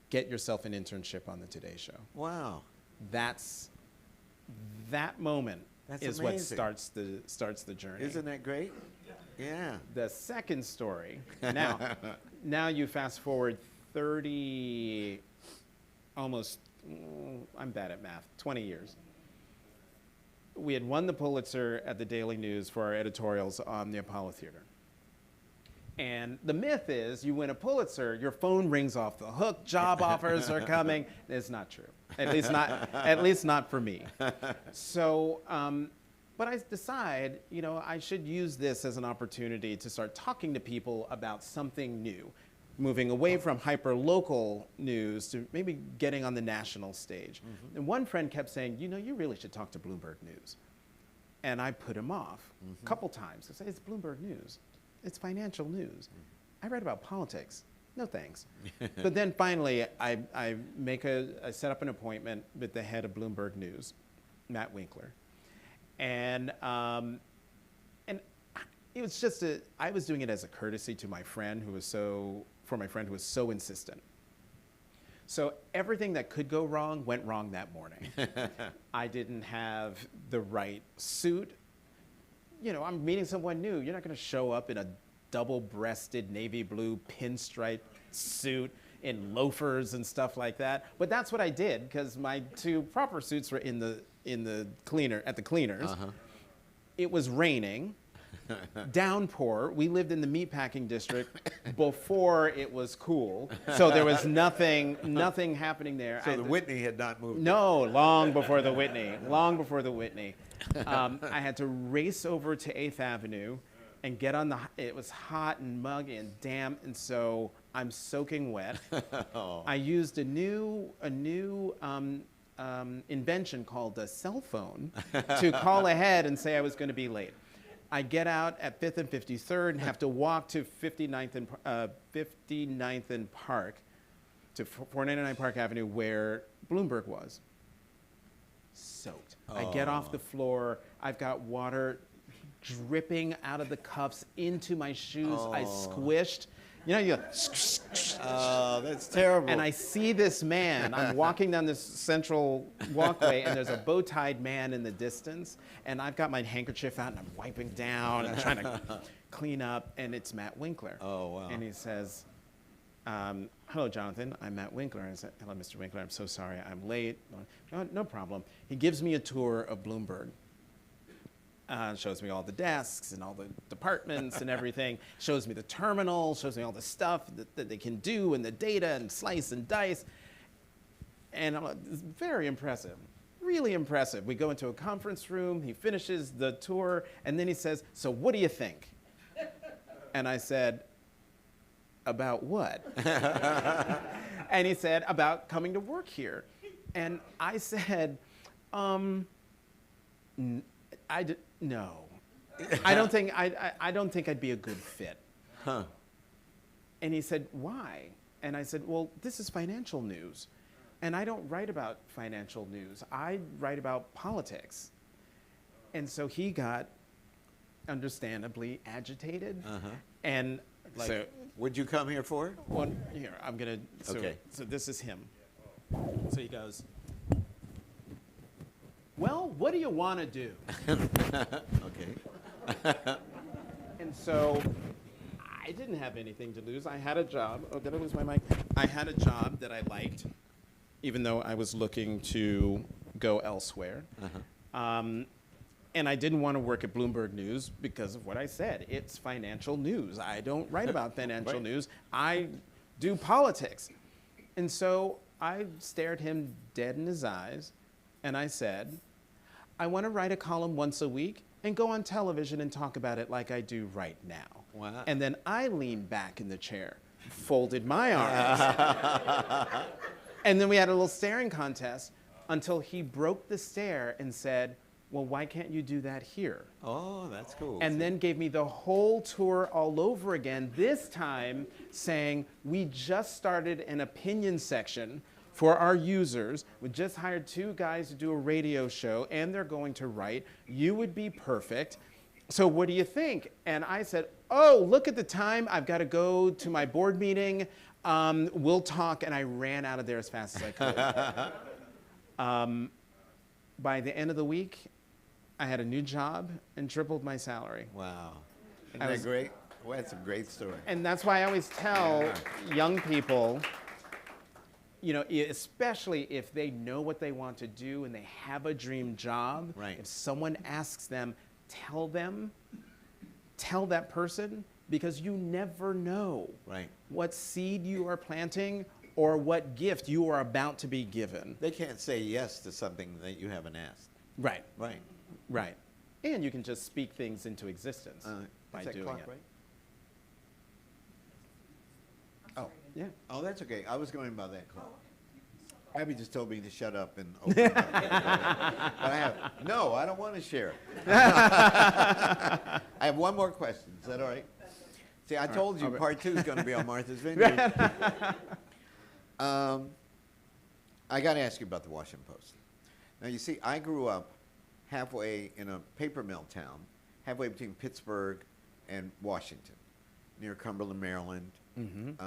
get yourself an internship on the Today Show. wow. That moment is amazing. what starts the journey. Isn't that great? Yeah. The second story, now you fast forward 30, almost, I'm bad at math, 20 years. We had won the Pulitzer at the Daily News for our editorials on the Apollo Theater. And the myth is you win a Pulitzer, your phone rings off the hook, job offers are coming. It's not true. At least not for me. So, but I decide, I should use this as an opportunity to start talking to people about something new, moving away from hyper-local news to maybe getting on the national stage. Mm-hmm. And one friend kept saying, you really should talk to Bloomberg News. And I put him off a couple times. I said, it's Bloomberg News. It's financial news. I write about politics. No thanks. But then finally, I set up an appointment with the head of Bloomberg News, Matt Winkler. And it was just I was doing it as a courtesy to my friend who was so insistent. So everything that could go wrong went wrong that morning. I didn't have the right suit. I'm meeting someone new. You're not going to show up in a double-breasted navy blue pinstripe suit in loafers and stuff like that. But that's what I did because my two proper suits were at the cleaners. Uh-huh. It was raining, downpour. We lived in the meatpacking district before it was cool, so there was nothing happening there. So the Whitney had not moved. No, long before the Whitney. I had to race over to 8th Avenue and get on it was hot and muggy and damp, and so I'm soaking wet. Oh. I used a new invention called a cell phone to call ahead and say I was going to be late. I get out at 5th and 53rd and have to walk to 59th and Park, to 499 Park Avenue, where Bloomberg was. Soaked. Oh. I get off the floor. I've got water dripping out of the cuffs into my shoes. Oh. I squished. You go, oh, that's terrible. And I see this man. I'm walking down this central walkway, and there's a bow-tied man in the distance. And I've got my handkerchief out, and I'm wiping down and trying to clean up. And it's Matt Winkler. Oh, wow. And he says, hello, Jonathan. I'm Matt Winkler. And I said, hello, Mr. Winkler. I'm so sorry. I'm late. No problem. He gives me a tour of Bloomberg. Shows me all the desks and all the departments and everything. Shows me the terminal, shows me all the stuff that they can do and the data and slice and dice. And it's very impressive, really impressive. We go into a conference room, he finishes the tour, and then he says, so what do you think? And I said, about what? And he said, about coming to work here. And I said, no, I don't think I'd be a good fit. Huh. And he said, why? And I said, well, this is financial news, and I don't write about financial news. I write about politics. And so he got, understandably, agitated. Uh-huh. And so, what'd you come here for? Well, here I'm gonna. Okay. So this is him. So he goes, well, what do you want to do? Okay. And so I didn't have anything to lose. I had a job. Oh, did I lose my mic? I had a job that I liked, even though I was looking to go elsewhere. Uh-huh. And I didn't want to work at Bloomberg News because of what I said. It's financial news. I don't write about financial news. I do politics. And so I stared him dead in his eyes, and I said, I want to write a column once a week and go on television and talk about it like I do right now. Wow. And then I leaned back in the chair, folded my arms, and then we had a little staring contest until he broke the stare and said, well, why can't you do that here? Oh, that's cool. And then gave me the whole tour all over again, this time saying, we just started an opinion section for our users. We just hired 2 guys to do a radio show, and they're going to write. You would be perfect. So what do you think? And I said, oh, look at the time. I've got to go to my board meeting. We'll talk. And I ran out of there as fast as I could. By the end of the week, I had a new job and tripled my salary. Wow. Isn't that great? Well, that's a great story. And that's why I always tell young people, especially if they know what they want to do and they have a dream job, right. If someone asks them, tell that person, because you never know Right. what seed you are planting or what gift you are about to be given. They can't say yes to something that you haven't asked. Right, Right. right. And you can just speak things into existence by Is that doing clock it. right? Oh. Yeah. Oh, that's okay. I was going by that clock. Abby just told me to shut up and open up. But no, I don't want to share. I have one more question. Is that all right? See, I told you part 2 is going to be on Martha's Vineyard. I got to ask you about the Washington Post. Now, you see, I grew up halfway in a paper mill town, halfway between Pittsburgh and Washington, near Cumberland, Maryland, in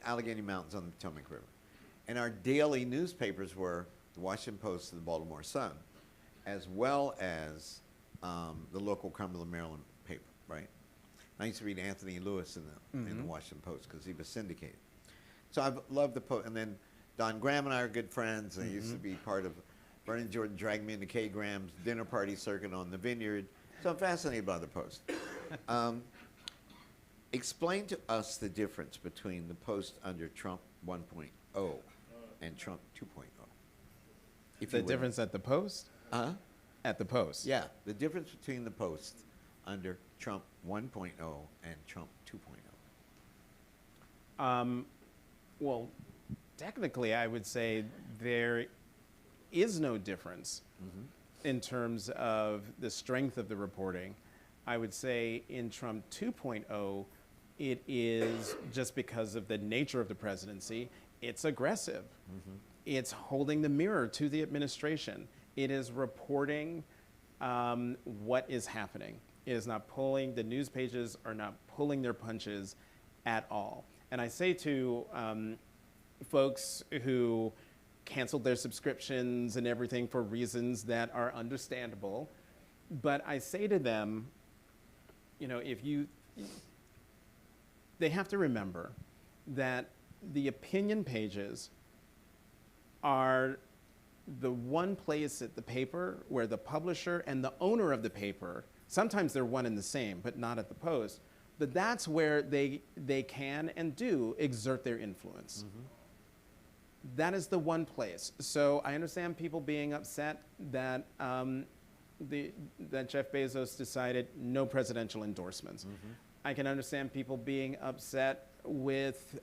Allegheny Mountains on the Potomac River. And our daily newspapers were the Washington Post and the Baltimore Sun, as well as the local Cumberland, Maryland paper, right? I used to read Anthony Lewis in the Washington Post because he was syndicated. So I've loved the Post. And then Don Graham and I are good friends. And I used to be part of, Vernon Jordan dragged me into Kay Graham's dinner party circuit on the Vineyard. So I'm fascinated by the Post. Explain to us the difference between the Post under Trump 1.0 and Trump 2.0. If The you would. difference at the Post? Huh? At the Post. Yeah, the difference between the Post under Trump 1.0 and Trump 2.0. Well, technically, I would say there is no difference in terms of the strength of the reporting. I would say in Trump 2.0, it is just because of the nature of the presidency, it's aggressive. It's holding the mirror to the administration. It is reporting what is happening. It is not pulling, the news pages are not pulling their punches at all. And I say to folks who canceled their subscriptions and everything for reasons that are understandable, but I say to them, you know, they have to remember that the opinion pages are the one place at the paper where the publisher and the owner of the paper, sometimes they're one and the same, but not at the Post, but that's where they can and do exert their influence. That is the one place. So I understand people being upset that that Jeff Bezos decided no presidential endorsements. I can understand people being upset with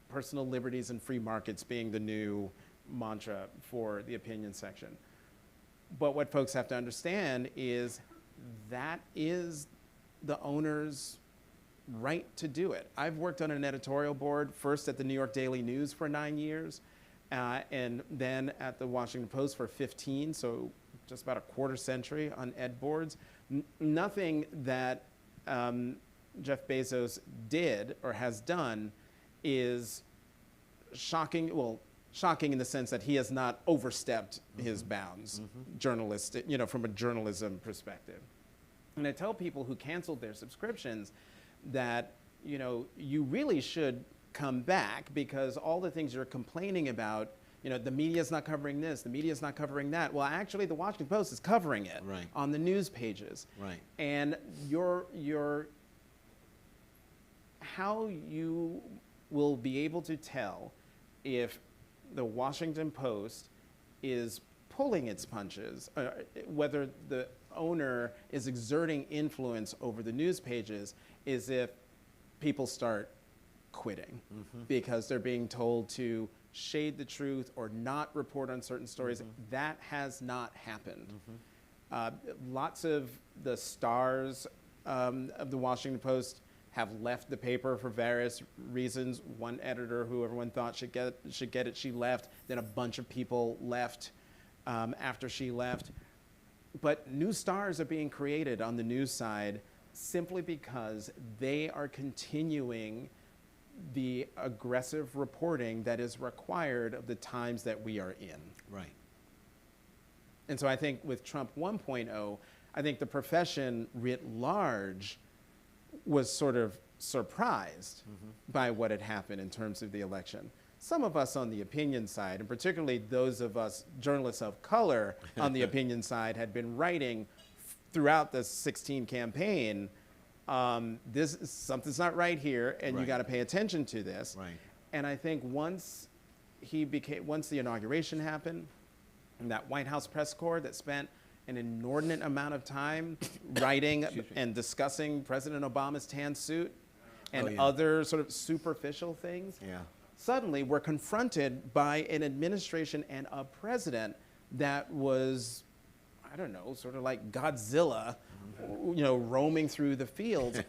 personal liberties and free markets being the new mantra for the opinion section. But what folks have to understand is that is the owner's right to do it. I've worked on an editorial board, first at the New York Daily News for 9 years, and then at the Washington Post for 15, so just about a quarter century on ed boards. Nothing that Jeff Bezos did or has done is shocking, well, shocking in the sense that he has not overstepped his bounds, journalistic, you know, from a journalism perspective. And I tell people who canceled their subscriptions that, you know, you really should come back because all the things you're complaining about, you know, the media's not covering this, the media's not covering that. Well, actually, the Washington Post is covering it on the news pages. And how you will be able to tell if the Washington Post is pulling its punches, whether the owner is exerting influence over the news pages, is if people start quitting because they're being told to shade the truth or not report on certain stories. That has not happened. Lots of the stars of the Washington Post have left the paper for various reasons. One editor who everyone thought should get it, she left. Then a bunch of people left after she left. But new stars are being created on the news side simply because they are continuing the aggressive reporting that is required of the times that we are in. And so I think with Trump 1.0, I think the profession writ large was sort of surprised by what had happened in terms of the election. Some of us on the opinion side, and particularly those of us journalists of color on the opinion side, had been writing throughout the 2016 campaign something's not right here, and you Right. got to pay attention to this. Right. And I think once the inauguration happened, and that White House press corps that spent an inordinate amount of time writing and discussing President Obama's tan suit and yeah. other sort of superficial things, Yeah. suddenly we're confronted by an administration and a president that was, I don't know, sort of like Godzilla, roaming through the fields,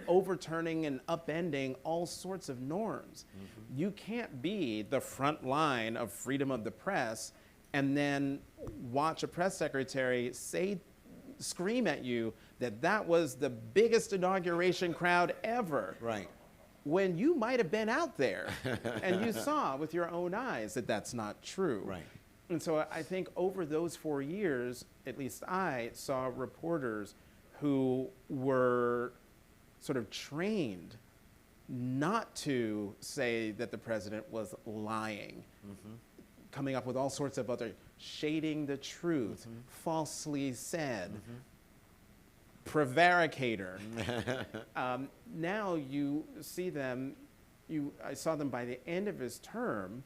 overturning and upending all sorts of norms. You can't be the front line of freedom of the press and then watch a press secretary scream at you that was the biggest inauguration crowd ever. Right. When you might have been out there and you saw with your own eyes that that's not true. Right. And so I think over those 4 years, at least I saw reporters who were sort of trained not to say that the president was lying, coming up with all sorts of other, shading the truth, falsely said, prevaricator. Now you see them, I saw them by the end of his term,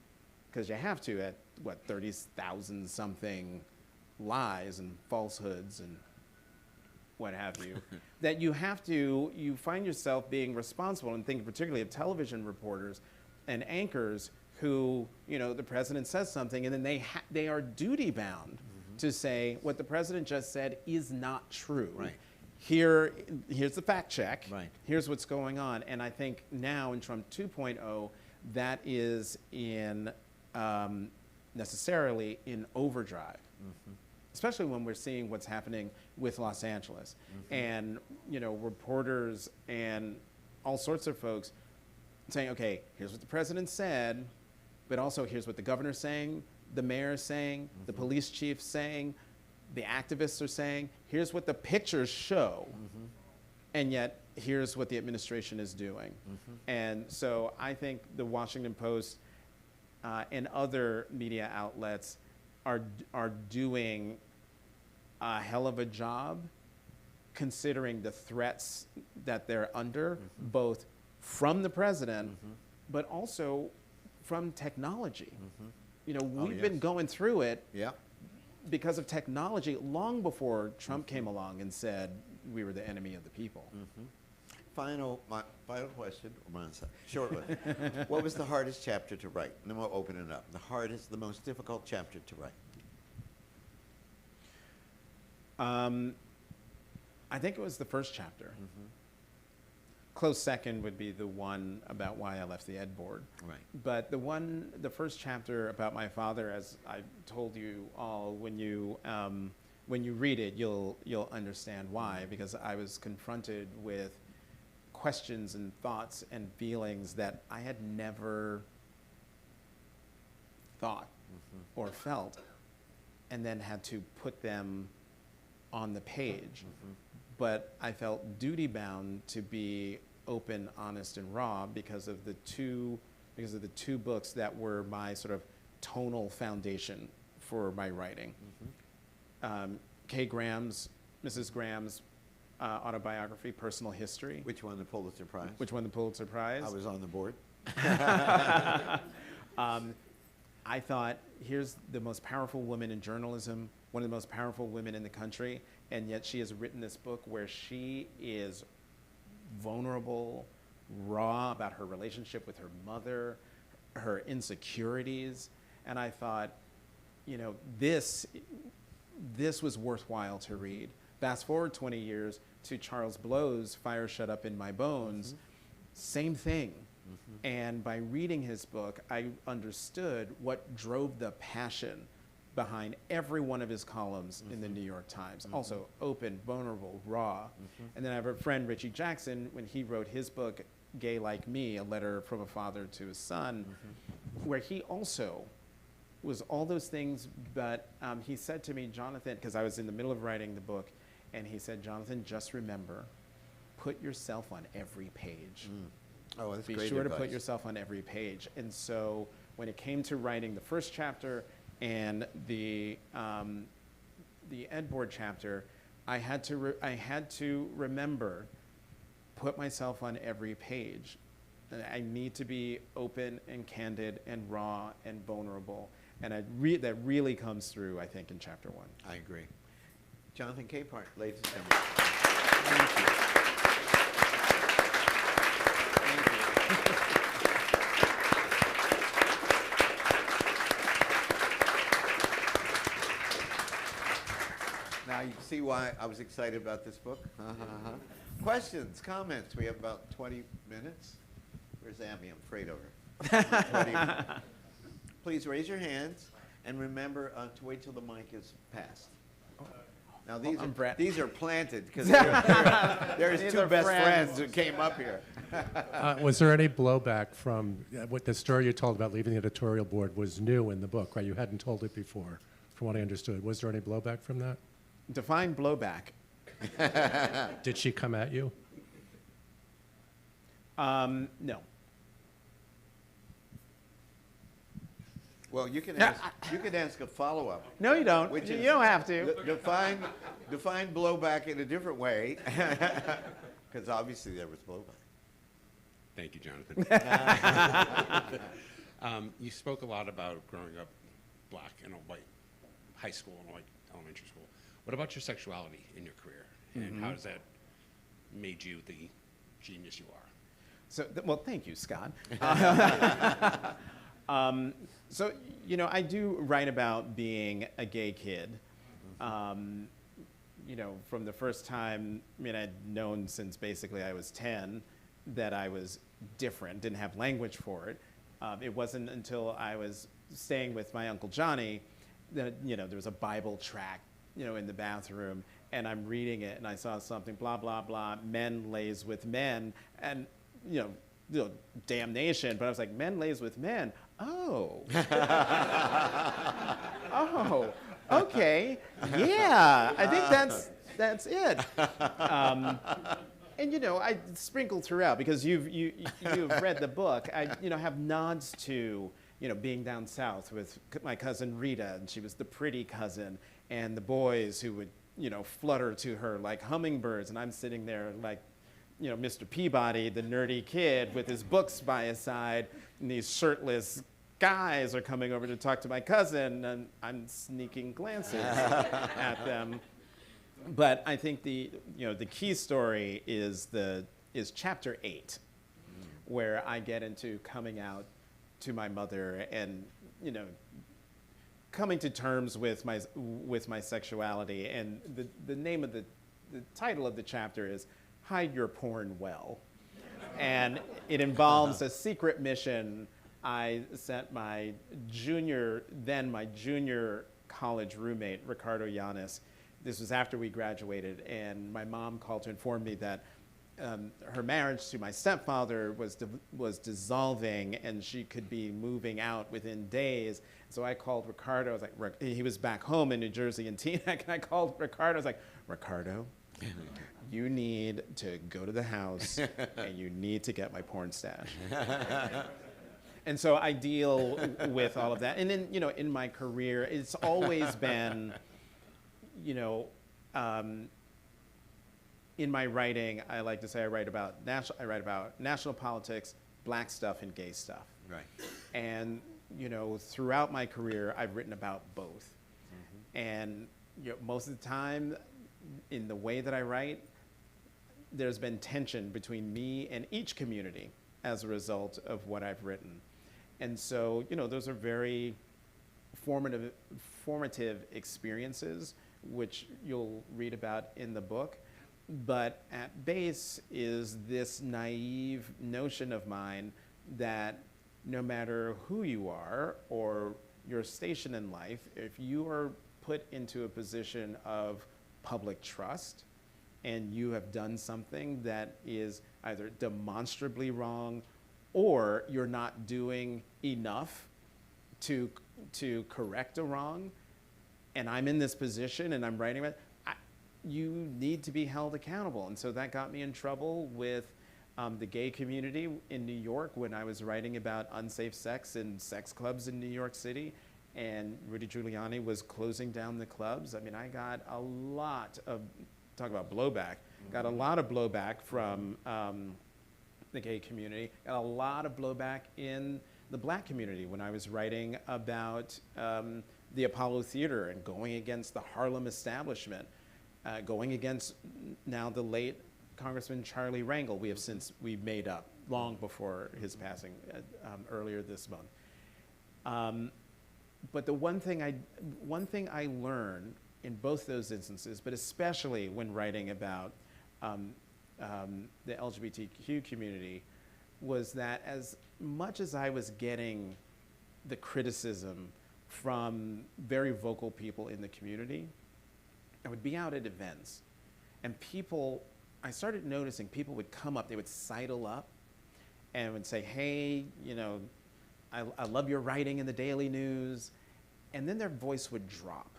because you have to at, 30,000 something lies and falsehoods and what have you, that you find yourself being responsible, and think particularly of television reporters and anchors who, the president says something and then they are duty bound to say what the president just said is not true. Right. Here's the fact check. Right. Here's what's going on. And I think now in Trump 2.0, that is necessarily in overdrive, especially when we're seeing what's happening with Los Angeles and, reporters and all sorts of folks saying, okay, here's what the president said, but also here's what the governor's saying, the mayor's saying, the police chief's saying, the activists are saying, here's what the pictures show, and yet here's what the administration is doing. And so I think the Washington Post and other media outlets are doing a hell of a job considering the threats that they're under, both from the president, but also from technology. We've been going through it because of technology long before Trump came along and said we were the enemy of the people. My final question, short one. What was the hardest chapter to write? And then we'll open it up. The most difficult chapter to write. I think it was the first chapter. Close second would be the one about why I left the ed board. Right. But the first chapter about my father, as I told you all, when you read it, you'll understand why, because I was confronted with questions and thoughts and feelings that I had never thought or felt, and then had to put them on the page. But I felt duty bound to be open, honest, and raw because of the two books that were my sort of tonal foundation for my writing. Mrs. Graham's autobiography, Personal History. Which won the Pulitzer Prize? Which won the Pulitzer Prize. I was on the board. I thought, here's the most powerful woman in journalism, one of the most powerful women in the country, and yet she has written this book where she is vulnerable, raw about her relationship with her mother, her insecurities, and I thought, this was worthwhile to read. Fast forward 20 years to Charles Blow's Fire Shut Up in My Bones, same thing. And by reading his book, I understood what drove the passion behind every one of his columns in the New York Times. Also open, vulnerable, raw. And then I have a friend, Richie Jackson, when he wrote his book, Gay Like Me, a letter from a father to his son, where he also was all those things, but he said to me, Jonathan, because I was in the middle of writing the book, and he said, Jonathan, just remember, put yourself on every page. Oh, that's Be great sure to advice. put yourself on every page. And so when it came to writing the first chapter and the Ed Board chapter, I had to remember put myself on every page. And I need to be open and candid and raw and vulnerable. And that really comes through, I think, in chapter 1. I agree. Jonathan Capehart, ladies and gentlemen. Thank you. Now you see why I was excited about this book. Questions, comments? We have about 20 minutes. Where's Abby? I'm afraid of her. 20. Please raise your hands and remember to wait till the mic is passed. Now these are planted because there's These two are best friends. friends who came up here. Was there any blowback from what the story you told about leaving the editorial board was new in the book, right? You hadn't told it before, from what I understood. Was there any blowback from that? Define blowback. Did she come at you? No. Well, you can No, ask a follow-up. No, you don't. Which You is- don't have to. Define blowback in a different way, because obviously there was blowback. Thank you, Jonathan. You spoke a lot about growing up black in a white high school and a white elementary school. What about your sexuality in your career, and how has that made you the genius you are? So, well, thank you, Scott. So, I do write about being a gay kid. From the first time, I'd known since basically I was 10 that I was different, didn't have language for it. It wasn't until I was staying with my Uncle Johnny that, there was a Bible tract, in the bathroom, and I'm reading it, and I saw something, blah, blah, blah, men lays with men, and, damnation, but I was like, men lays with men? Oh. Oh, okay, yeah, I think that's it. And I sprinkle throughout because you've read the book. I have nods to being down south with my cousin Rita, and she was the pretty cousin, and the boys who would flutter to her like hummingbirds, and I'm sitting there like Mr. Peabody, the nerdy kid with his books by his side, and these shirtless guys are coming over to talk to my cousin, and I'm sneaking glances at them. But I think the key story is chapter 8, where I get into coming out to my mother and coming to terms with my sexuality. And the name of the title of the chapter is Hide Your Porn Well, and it involves a secret mission I sent my junior college roommate Ricardo Yanis. This was after we graduated, and my mom called to inform me that her marriage to my stepfather was dissolving, and she could be moving out within days. So I called Ricardo. I was like, he was back home in New Jersey in Teaneck, and I called Ricardo. I was like, Ricardo, you need to go to the house, and you need to get my porn stash. And so I deal with all of that. And then, in my career, it's always been, in my writing, I like to say I write about national politics, black stuff, and gay stuff. Right. And, throughout my career, I've written about both. And most of the time, in the way that I write, there's been tension between me and each community as a result of what I've written. And so, those are very formative experiences, which you'll read about in the book. But at base is this naive notion of mine that no matter who you are or your station in life, if you are put into a position of public trust and you have done something that is either demonstrably wrong or you're not doing enough to correct a wrong, and I'm in this position and I'm writing about it, you need to be held accountable. And so that got me in trouble with the gay community in New York when I was writing about unsafe sex in sex clubs in New York City, and Rudy Giuliani was closing down the clubs. I mean, I got a lot of, talk about blowback, got a lot of blowback from the gay community, got a lot of blowback in the black community when I was writing about the Apollo Theater and going against the Harlem establishment, going against now the late Congressman Charlie Rangel. We've made up long before his passing earlier this month. But the one thing I learned in both those instances, but especially when writing about the LGBTQ community, was that as much as I was getting the criticism from very vocal people in the community, I would be out at events, and I started noticing people would come up, they would sidle up and would say, hey, I love your writing in the Daily News. And then their voice would drop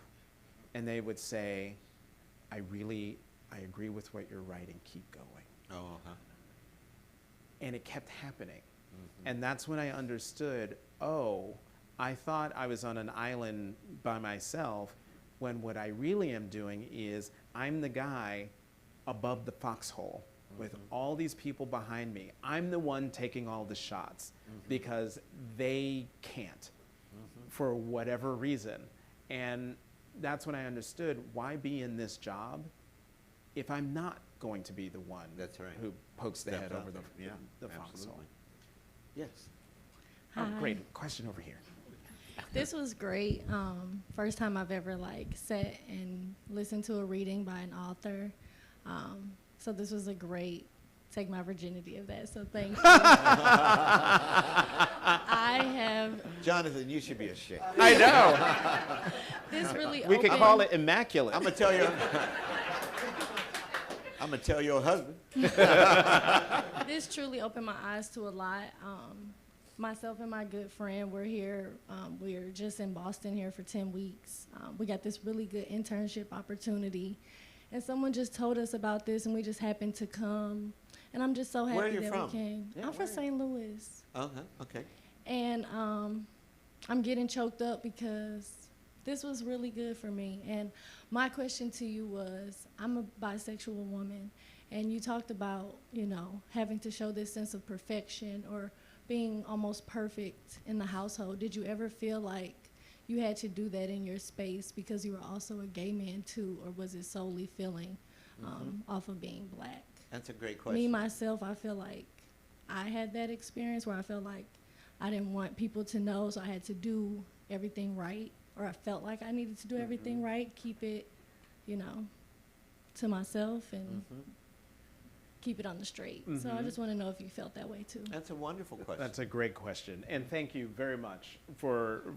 and they would say, I agree with what you're writing, keep going. Oh, uh-huh. And it kept happening. Mm-hmm. And that's when I understood, I thought I was on an island by myself, when what I really am doing is I'm the guy above the foxhole with all these people behind me. I'm the one taking all the shots because they can't for whatever reason. And that's when I understood, why be in this job if I'm not going to be the one That's right. who pokes the head over the absolutely. foxhole. Yes. Oh, Hi. great. Question over here. This was great. First time I've ever sat and listened to a reading by an author. So this was a great take my virginity of that. So thank you. I have Jonathan, you should be ashamed. I know. this really. We could call it immaculate. I'm gonna tell you. I'm gonna tell your husband. This truly opened my eyes to a lot. Myself and my good friend, we're here. We're just in Boston here for 10 weeks. We got this really good internship opportunity. And someone just told us about this, and we just happened to come. And I'm just so Where are happy you that from? we came. Yeah, I'm from St. Louis. Uh-huh. Okay. And I'm getting choked up because this was really good for me. And my question to you was, I'm a bisexual woman, and you talked about, having to show this sense of perfection or being almost perfect in the household. Did you ever feel like you had to do that in your space because you were also a gay man too, or was it solely feeling off of being black? That's a great question. Me, myself, I feel like I had that experience where I felt like I didn't want people to know, so I had to do everything right, or I felt like I needed to do everything right, keep it, to myself and keep it on the straight. So I just want to know if you felt that way too. That's a wonderful question. That's a great question, and thank you very much for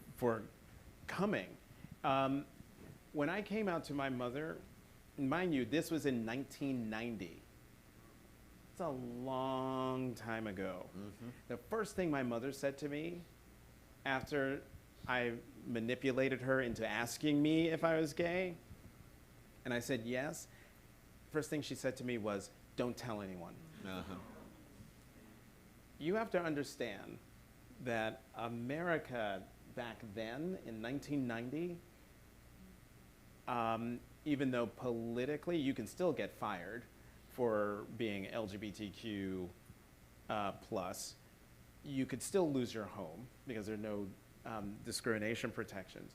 coming. When I came out to my mother, mind you, this was in 1990. It's a long time ago. The first thing my mother said to me after I manipulated her into asking me if I was gay, and I said yes, first thing she said to me was, don't tell anyone. You have to understand that America back then in 1990, even though politically you can still get fired for being LGBTQ plus, you could still lose your home because there are no discrimination protections.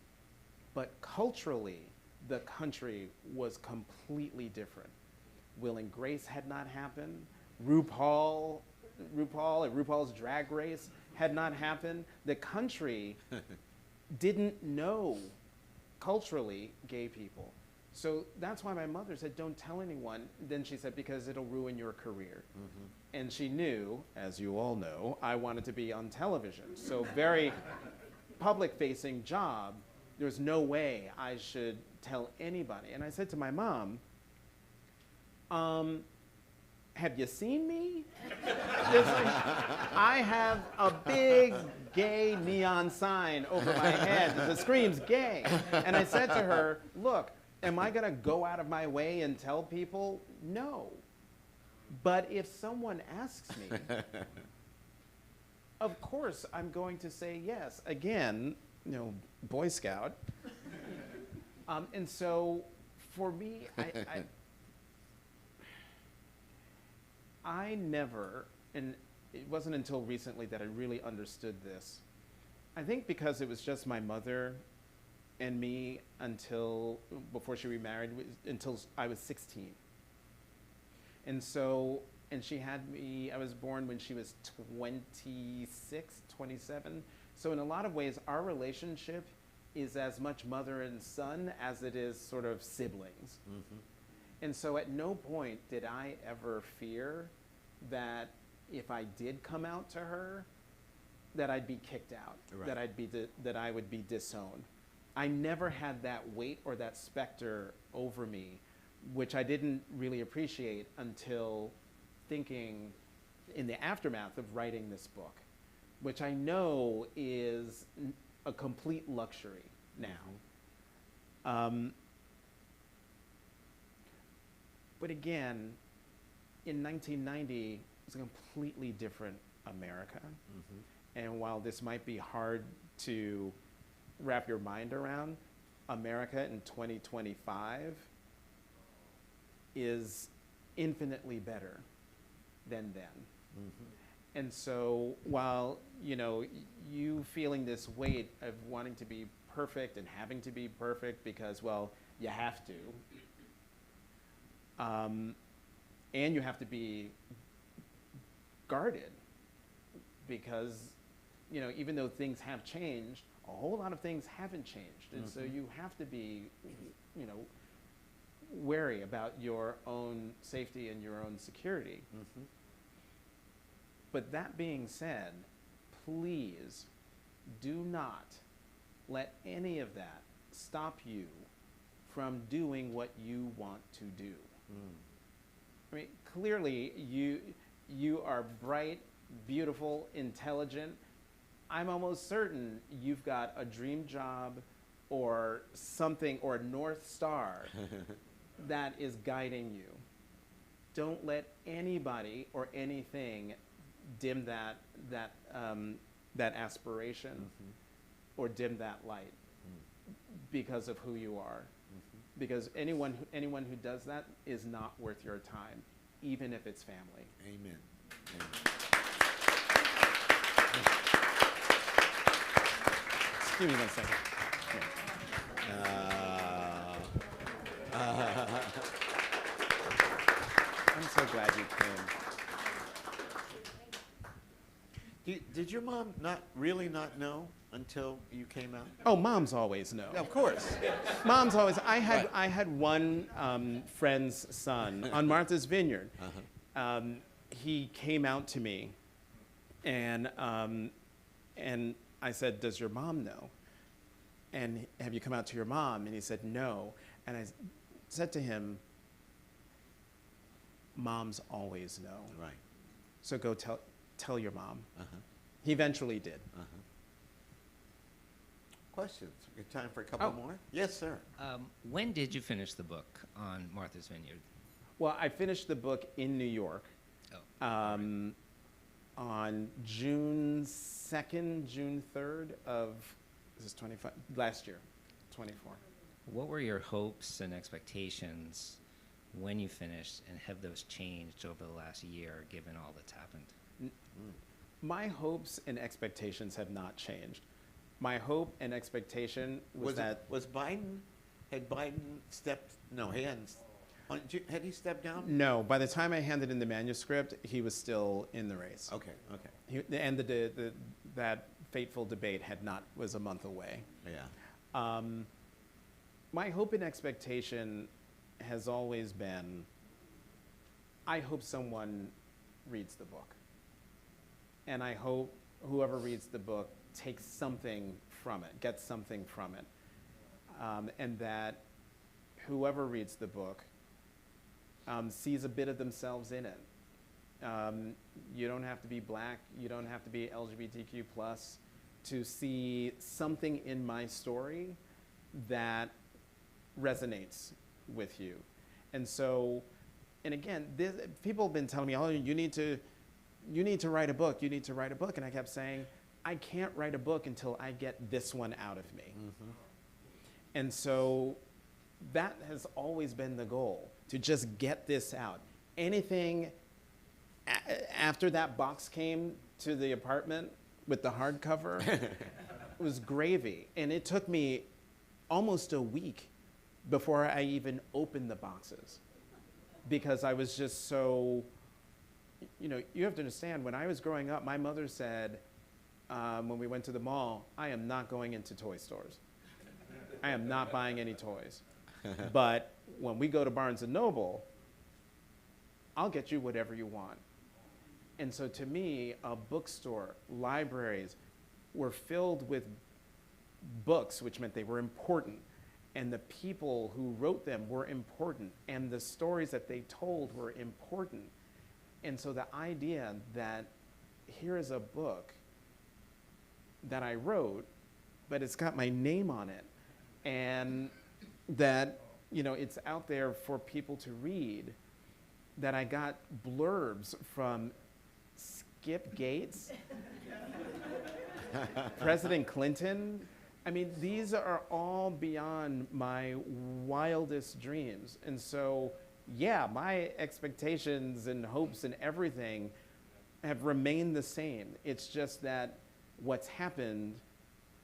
But culturally, the country was completely different. Will and Grace had not happened. RuPaul and RuPaul's Drag Race had not happened. The country didn't know culturally gay people. So that's why my mother said, don't tell anyone. Then she said, because it'll ruin your career. And she knew, as you all know, I wanted to be on television. So very public-facing job, there's no way I should tell anybody. And I said to my mom, have you seen me? I have a big gay neon sign over my head that screams gay. And I said to her, look, am I gonna go out of my way and tell people? No. But if someone asks me, of course I'm going to say yes. Again, Boy Scout. And so for me, I never, and it wasn't until recently that I really understood this. I think because it was just my mother and me until, before she remarried, until I was 16. And so, and she had me, I was born when she was 26, 27. So in a lot of ways, our relationship is as much mother and son as it is sort of siblings. Mm-hmm. And so at no point did I ever fear that if I did come out to her, that I'd be kicked out, Right. that I would be disowned. I never had that weight or that specter over me, which I didn't really appreciate until thinking in the aftermath of writing this book, which I know is a complete luxury now. But again, in 1990, it was a completely different America. Mm-hmm. And while this might be hard to wrap your mind around, America in 2025 is infinitely better than then. Mm-hmm. And so while, you know, you feeling this weight of wanting to be perfect and having to be perfect because, well, you have to, and you have to be guarded because, you know, even though things have changed, a whole lot of things haven't changed. And so you have to be, you know, wary about your own safety and your own security. Mm-hmm. But that being said, please do not let any of that stop you from doing what you want to do. I mean, clearly you are bright, beautiful, intelligent. I'm almost certain you've got a dream job or something, or a North Star that is guiding you. Don't let anybody or anything dim that aspiration or dim that light because of who you are. Because anyone who does that is not worth your time, even if it's family. Amen. Amen. Give me 1 second. I'm so glad you came. Did your mom not know until you came out? Oh, moms always know. Of course. Moms always. I Right. had one friend's son on Martha's Vineyard. He came out to me, and I said, "Does your mom know? And have you come out to your mom?" And he said, "No." And I said to him, "Moms always know. Right. So go tell your mom." Uh-huh. He eventually did. Uh-huh. Questions? We have time for a couple more? Yes, sir. When did you finish the book on Martha's Vineyard? Well, I finished the book in New York. Oh. On June 2nd, June 3rd of, this is 25, last year, 24. What were your hopes and expectations when you finished, and have those changed over the last year given all that's happened? My hopes and expectations have not changed. My hope and expectation was that... Had Biden stepped, no, he hadn't, had he stepped down? No, by the time I handed in the manuscript, he was still in the race. Okay, okay. And that fateful debate was a month away. Yeah. My hope and expectation has always been, I hope someone reads the book. And I hope whoever reads the book takes something from it, gets something from it. And that whoever reads the book sees a bit of themselves in it. You don't have to be black, you don't have to be LGBTQ+ to see something in my story that resonates with you. And so, and again, people have been telling me, "Oh, you need to write a book, you need to write a book." And I kept saying, I can't write a book until I get this one out of me. And so that has always been the goal, to just get this out. Anything after that box came to the apartment with the hardcover, it was gravy. And it took me almost a week before I even opened the boxes, because I was just so, you have to understand, when I was growing up, my mother said, when we went to the mall, I am not going into toy stores. I am not buying any toys. But when we go to Barnes & Noble, I'll get you whatever you want. And so to me, a bookstore, libraries were filled with books, which meant they were important. And the people who wrote them were important. And the stories that they told were important. And so the idea that here is a book that I wrote, but it's got my name on it, and that, it's out there for people to read, that I got blurbs from Skip Gates, President Clinton. I mean, these are all beyond my wildest dreams. And so, yeah, my expectations and hopes and everything have remained the same. It's just that what's happened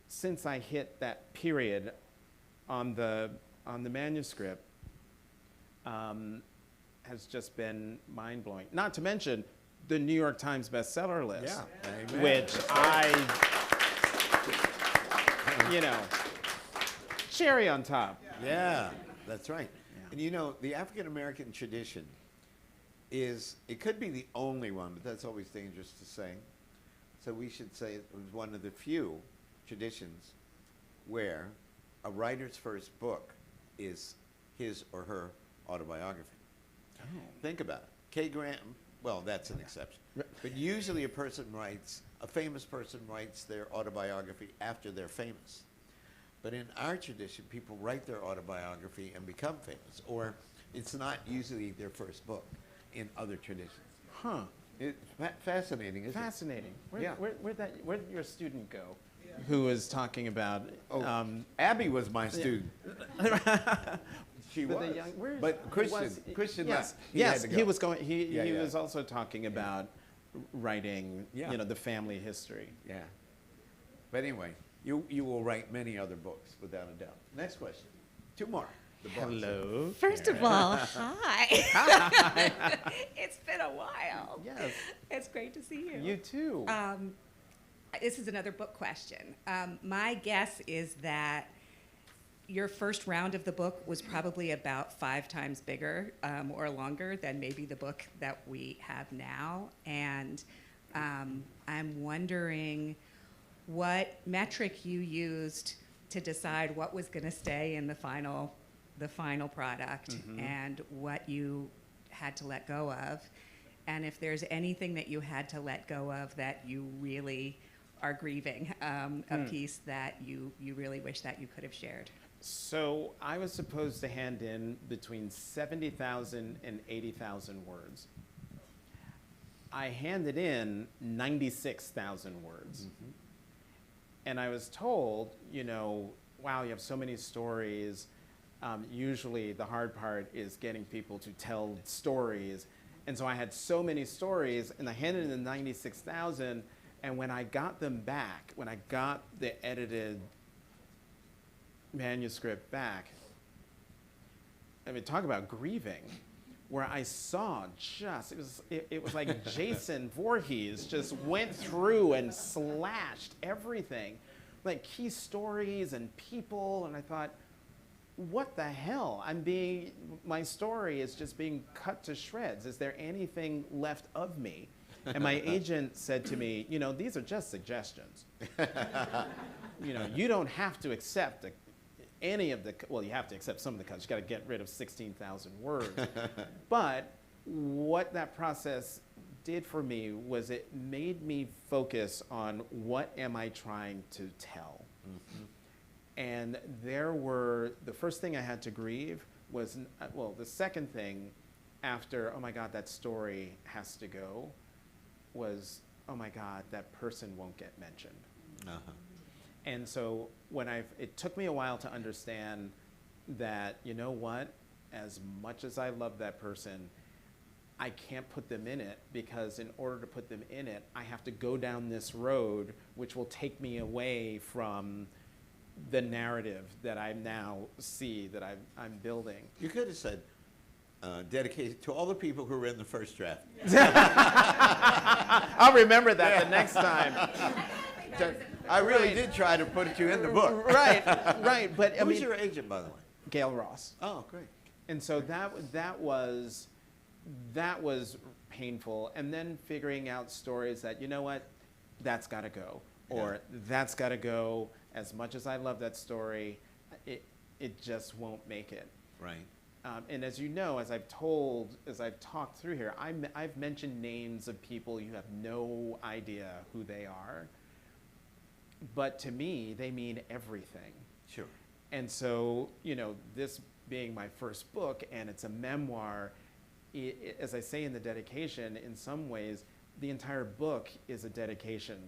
since I hit that period on the manuscript has just been mind-blowing. Not to mention the New York Times bestseller list, Amen. which cherry on top. Yeah, that's right. And the African American tradition it could be the only one, but that's always dangerous to say. So we should say it was one of the few traditions where a writer's first book is his or her autobiography. Oh. Think about it. Kay Graham, well, that's an exception. But usually a famous person writes their autobiography after they're famous. But in our tradition, people write their autobiography and become famous, or it's not usually their first book in other traditions. Huh. It's fascinating, isn't it? Fascinating. Yeah. Where did your student go? Who was talking about? Abby was my student. She But was. the young- where is- But Christian Yes, left. He had yes, to go. he was going. He Yeah. was also talking about writing. Yeah. The family history. Yeah. But anyway, you will write many other books, without a doubt. Next question. Two more. The books. Hello. First of all, hi. It's been a while. Yes. It's great to see you. You too. This is another book question. My guess is that your first round of the book was probably about 5 times bigger or longer than maybe the book that we have now. And I'm wondering what metric you used to decide what was going to stay in the final product, and what you had to let go of, and if there's anything that you had to let go of that you really are grieving, a piece that you really wish that you could have shared. So I was supposed to hand in between 70,000 and 80,000 words. I handed in 96,000 words. And I was told, wow, you have so many stories. Usually the hard part is getting people to tell stories. And so I had so many stories, and I handed in the 96,000, and when I got them back, when I got the edited manuscript back, I mean, talk about grieving, where I saw it was like Jason Voorhees just went through and slashed everything, like key stories and people, and I thought, what the hell? My story is just being cut to shreds. Is there anything left of me? And my agent said to me, these are just suggestions. You don't have to accept any of the, well, you have to accept some of the cuts. You got to get rid of 16,000 words. But what that process did for me was it made me focus on what am I trying to tell. And the first thing I had to grieve was, the second thing after, oh my God, that story has to go, was, oh my God, that person won't get mentioned. And so it took me a while to understand that, you know what, as much as I love that person, I can't put them in it because in order to put them in it, I have to go down this road, which will take me away from the narrative that I now see that I'm building. You could have said, dedicated to all the people who were in the first draft. I'll remember that the next time. I really did try to put you in the book. Right. But I Who's mean, your agent, by the way? Gail Ross. Oh, great. And so that was painful. And then figuring out stories that, you know what, that's got to go, or that's got to go. As much as I love that story, it just won't make it. Right. And as you know, as I've talked through here, I've mentioned names of people you have no idea who they are. But to me, they mean everything. Sure. And so, this being my first book and it's a memoir, as I say in the dedication, in some ways, the entire book is a dedication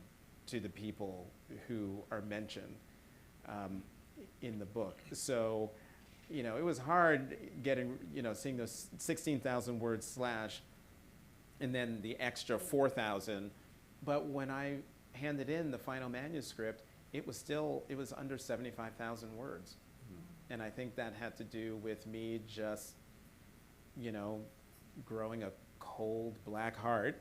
to the people who are mentioned in the book. So, it was hard getting, seeing those 16,000 words slash and then the extra 4,000. But when I handed in the final manuscript, it was under 75,000 words. And I think that had to do with me just, growing a cold black heart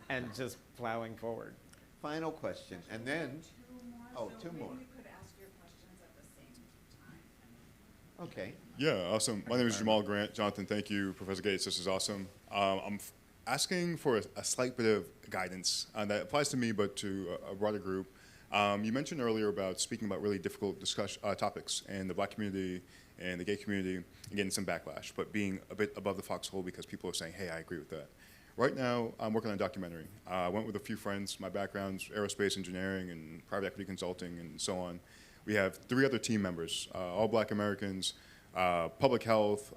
and just plowing forward. Final question, and then, two more. Maybe you could ask your questions at the same time. Okay. Yeah, awesome. My name is Jamal Grant. Jonathan, thank you. Professor Gates, this is awesome. I'm asking for a slight bit of guidance that applies to me, but to a broader group. You mentioned earlier about speaking about really difficult topics in the Black community and the gay community and getting some backlash, but being a bit above the foxhole because people are saying, hey, I agree with that. Right now, I'm working on a documentary. I went with a few friends. My background's aerospace engineering and private equity consulting and so on. We have 3 other team members, all Black Americans, public health,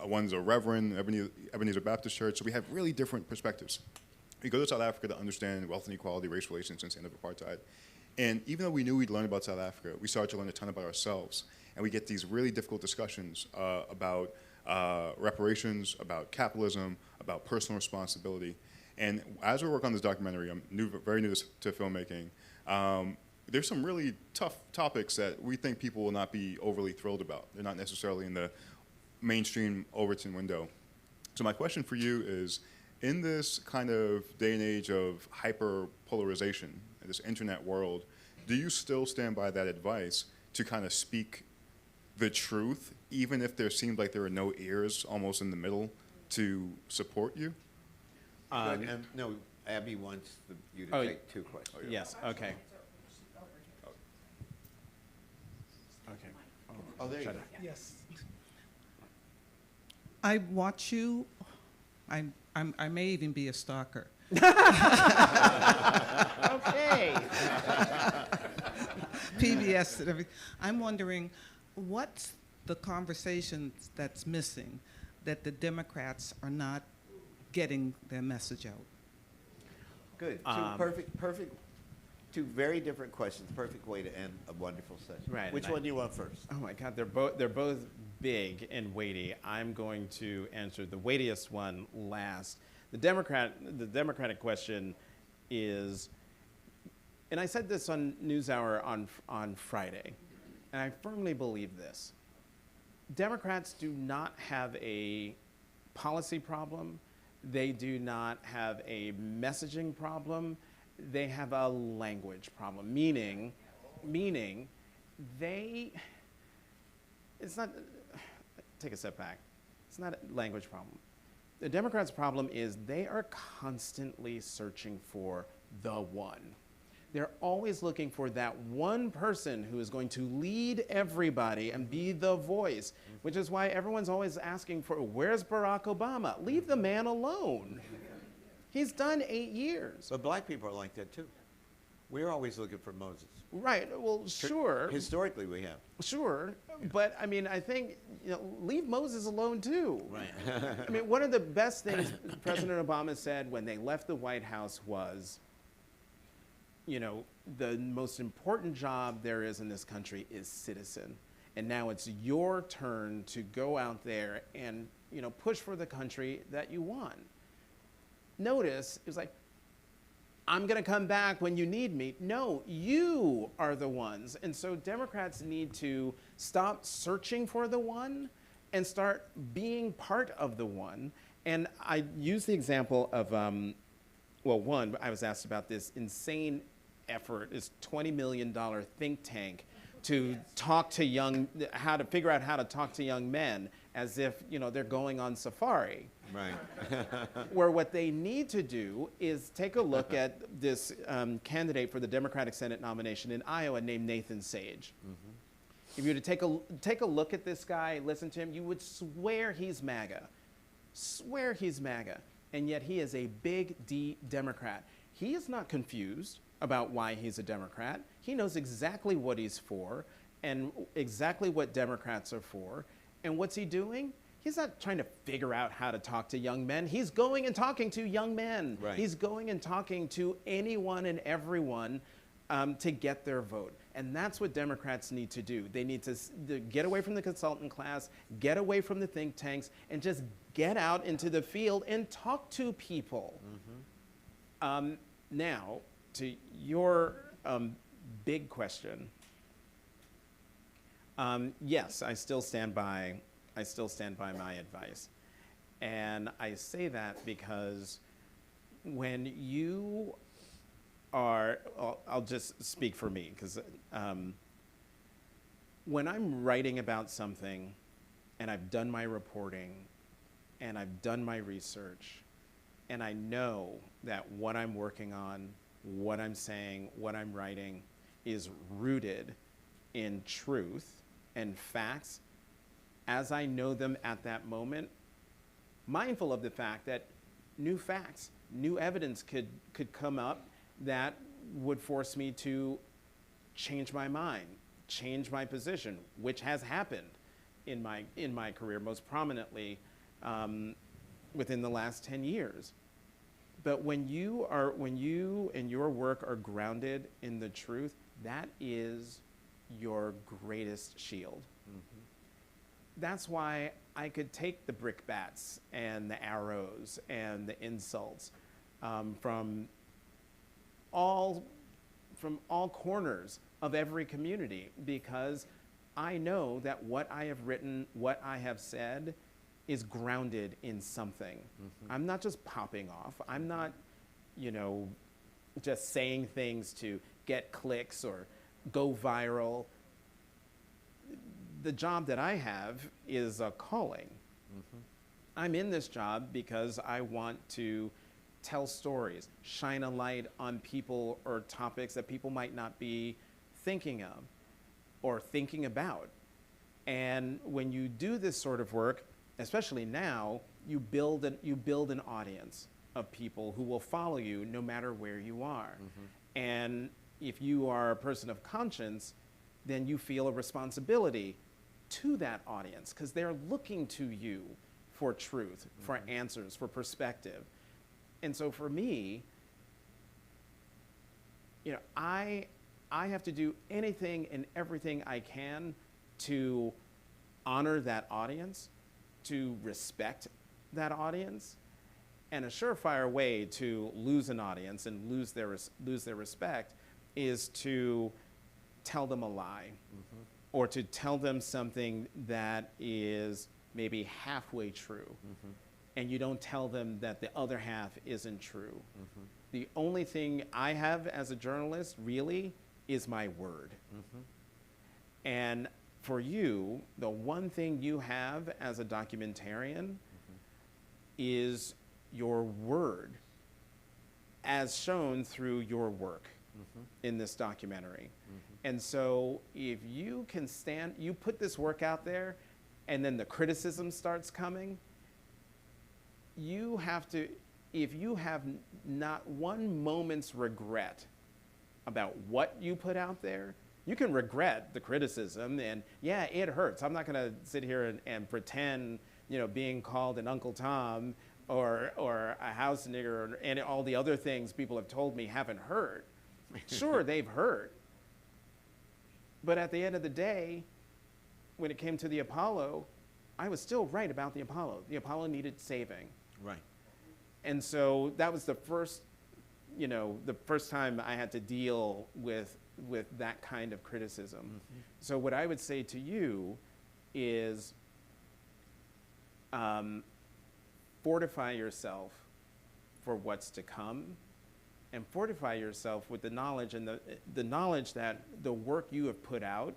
one's a reverend, Ebenezer Baptist Church. So we have really different perspectives. We go to South Africa to understand wealth inequality, race relations since the end of apartheid. And even though we knew we'd learn about South Africa, we started to learn a ton about ourselves. And we get these really difficult discussions about reparations, about capitalism, about personal responsibility. And as we work on this documentary, I'm very new to filmmaking, there's some really tough topics that we think people will not be overly thrilled about. They're not necessarily in the mainstream Overton window. So my question for you is, in this kind of day and age of hyper-polarization, this internet world, do you still stand by that advice to kind of speak the truth, even if there seemed like there were no ears almost in the middle to support you? Good. And no, Abby wants you to take 2 questions. Yes, okay. Okay. Oh, there you go. Yes. I watch you. I may even be a stalker. Okay. PBS and everything. I'm wondering, what's the conversation that's missing that the Democrats are not getting their message out? Good. 2 perfect, 2 very different questions. Perfect way to end a wonderful session. Right, Which and one do you want first? Oh my God, they're both big and weighty. I'm going to answer the weightiest one last. The Democratic question is, and I said this on NewsHour on Friday, and I firmly believe this. Democrats do not have a policy problem. They do not have a messaging problem. They have a language problem, meaning it's not, take a step back. It's not a language problem. The Democrats' problem is they are constantly searching for the one. They're always looking for that one person who is going to lead everybody and be the voice, which is why everyone's always asking for, where's Barack Obama? Leave the man alone. He's done 8 years. But Black people are like that too. We're always looking for Moses. Right, well, sure. Historically, we have. Sure, but I mean, I think, leave Moses alone too. Right. I mean, one of the best things President Obama said when they left the White House was, the most important job there is in this country is citizen. And now it's your turn to go out there and push for the country that you want. Notice, it was like, I'm going to come back when you need me. No, you are the ones. And so Democrats need to stop searching for the one and start being part of the one. And I use the example of, one, I was asked about this insane effort, this $20 million think tank to talk to how to figure out how to talk to young men as if, they're going on safari. Right. Where what they need to do is take a look at this candidate for the Democratic Senate nomination in Iowa named Nathan Sage. If you were to take a look at this guy, listen to him, you would swear he's MAGA. Swear he's MAGA. And yet he is a big D Democrat. He is not confused about why he's a Democrat. He knows exactly what he's for and exactly what Democrats are for. And what's he doing? He's not trying to figure out how to talk to young men. He's going and talking to young men. Right. He's going and talking to anyone and everyone to get their vote. And that's what Democrats need to do. They need to get away from the consultant class, get away from the think tanks, and just get out into the field and talk to people. Now, to your big question, yes, I still stand by my advice. And I say that because when you are, I'll just speak for me, because when I'm writing about something and I've done my reporting and I've done my research and I know that what I'm working on, what I'm saying, what I'm writing is rooted in truth and facts as I know them at that moment, mindful of the fact that new facts, new evidence could come up that would force me to change my mind, change my position, which has happened in my career, most prominently within the last 10 years. But when you and your work are grounded in the truth, that is your greatest shield. That's why I could take the brickbats and the arrows and the insults from all corners of every community, because I know that what I have written, what I have said, is grounded in something. I'm not just popping off. I'm not, just saying things to get clicks or go viral. The job that I have is a calling. I'm in this job because I want to tell stories, shine a light on people or topics that people might not be thinking of or thinking about. And when you do this sort of work, especially now, you build an audience of people who will follow you no matter where you are. And if you are a person of conscience, then you feel a responsibility to that audience because they're looking to you for truth, for answers, for perspective. And so for me, I have to do anything and everything I can to honor that audience, to respect that audience. And a surefire way to lose an audience and lose their respect is to tell them a lie, or to tell them something that is maybe halfway true, and you don't tell them that the other half isn't true. The only thing I have as a journalist really is my word. And for you, the one thing you have as a documentarian is your word, as shown through your work in this documentary. And so if you can you put this work out there and then the criticism starts coming, you have to, if you have not one moment's regret about what you put out there, you can regret the criticism, and yeah, it hurts. I'm not gonna sit here and pretend, being called an Uncle Tom or a house nigger and all the other things people have told me haven't hurt. Sure, they've hurt. But at the end of the day, when it came to the Apollo, I was still right about the Apollo. The Apollo needed saving. Right. And so that was the first, the first time I had to deal with that kind of criticism. Mm-hmm. So what I would say to you is fortify yourself for what's to come, and fortify yourself with the knowledge and the knowledge that the work you have put out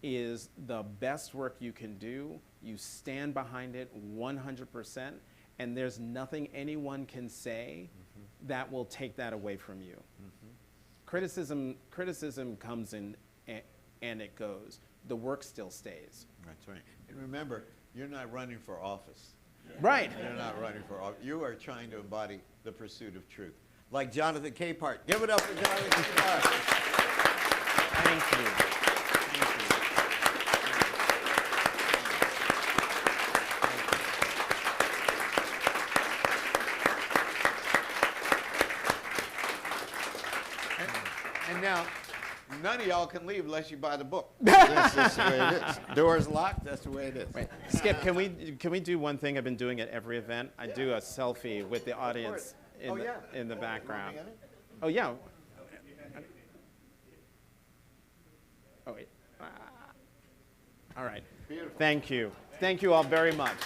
is the best work you can do. You stand behind it 100%, and there's nothing anyone can say that will take that away from you. Criticism comes in and it goes. The work still stays. That's right. And remember, you're not running for office. Right. You're not running for office. You are trying to embody the pursuit of truth. Like Jonathan Capehart. Give it up for Jonathan Capehart. Thank you. Thank you. And now, none of y'all can leave unless you buy the book. That's the way it is. Doors locked, that's the way it is. Right. Skip, can we do one thing I've been doing at every event? I do a selfie with the audience in the background. Oh, yeah. Oh, wait. All right. Beautiful. Thank you. Thank you all very much.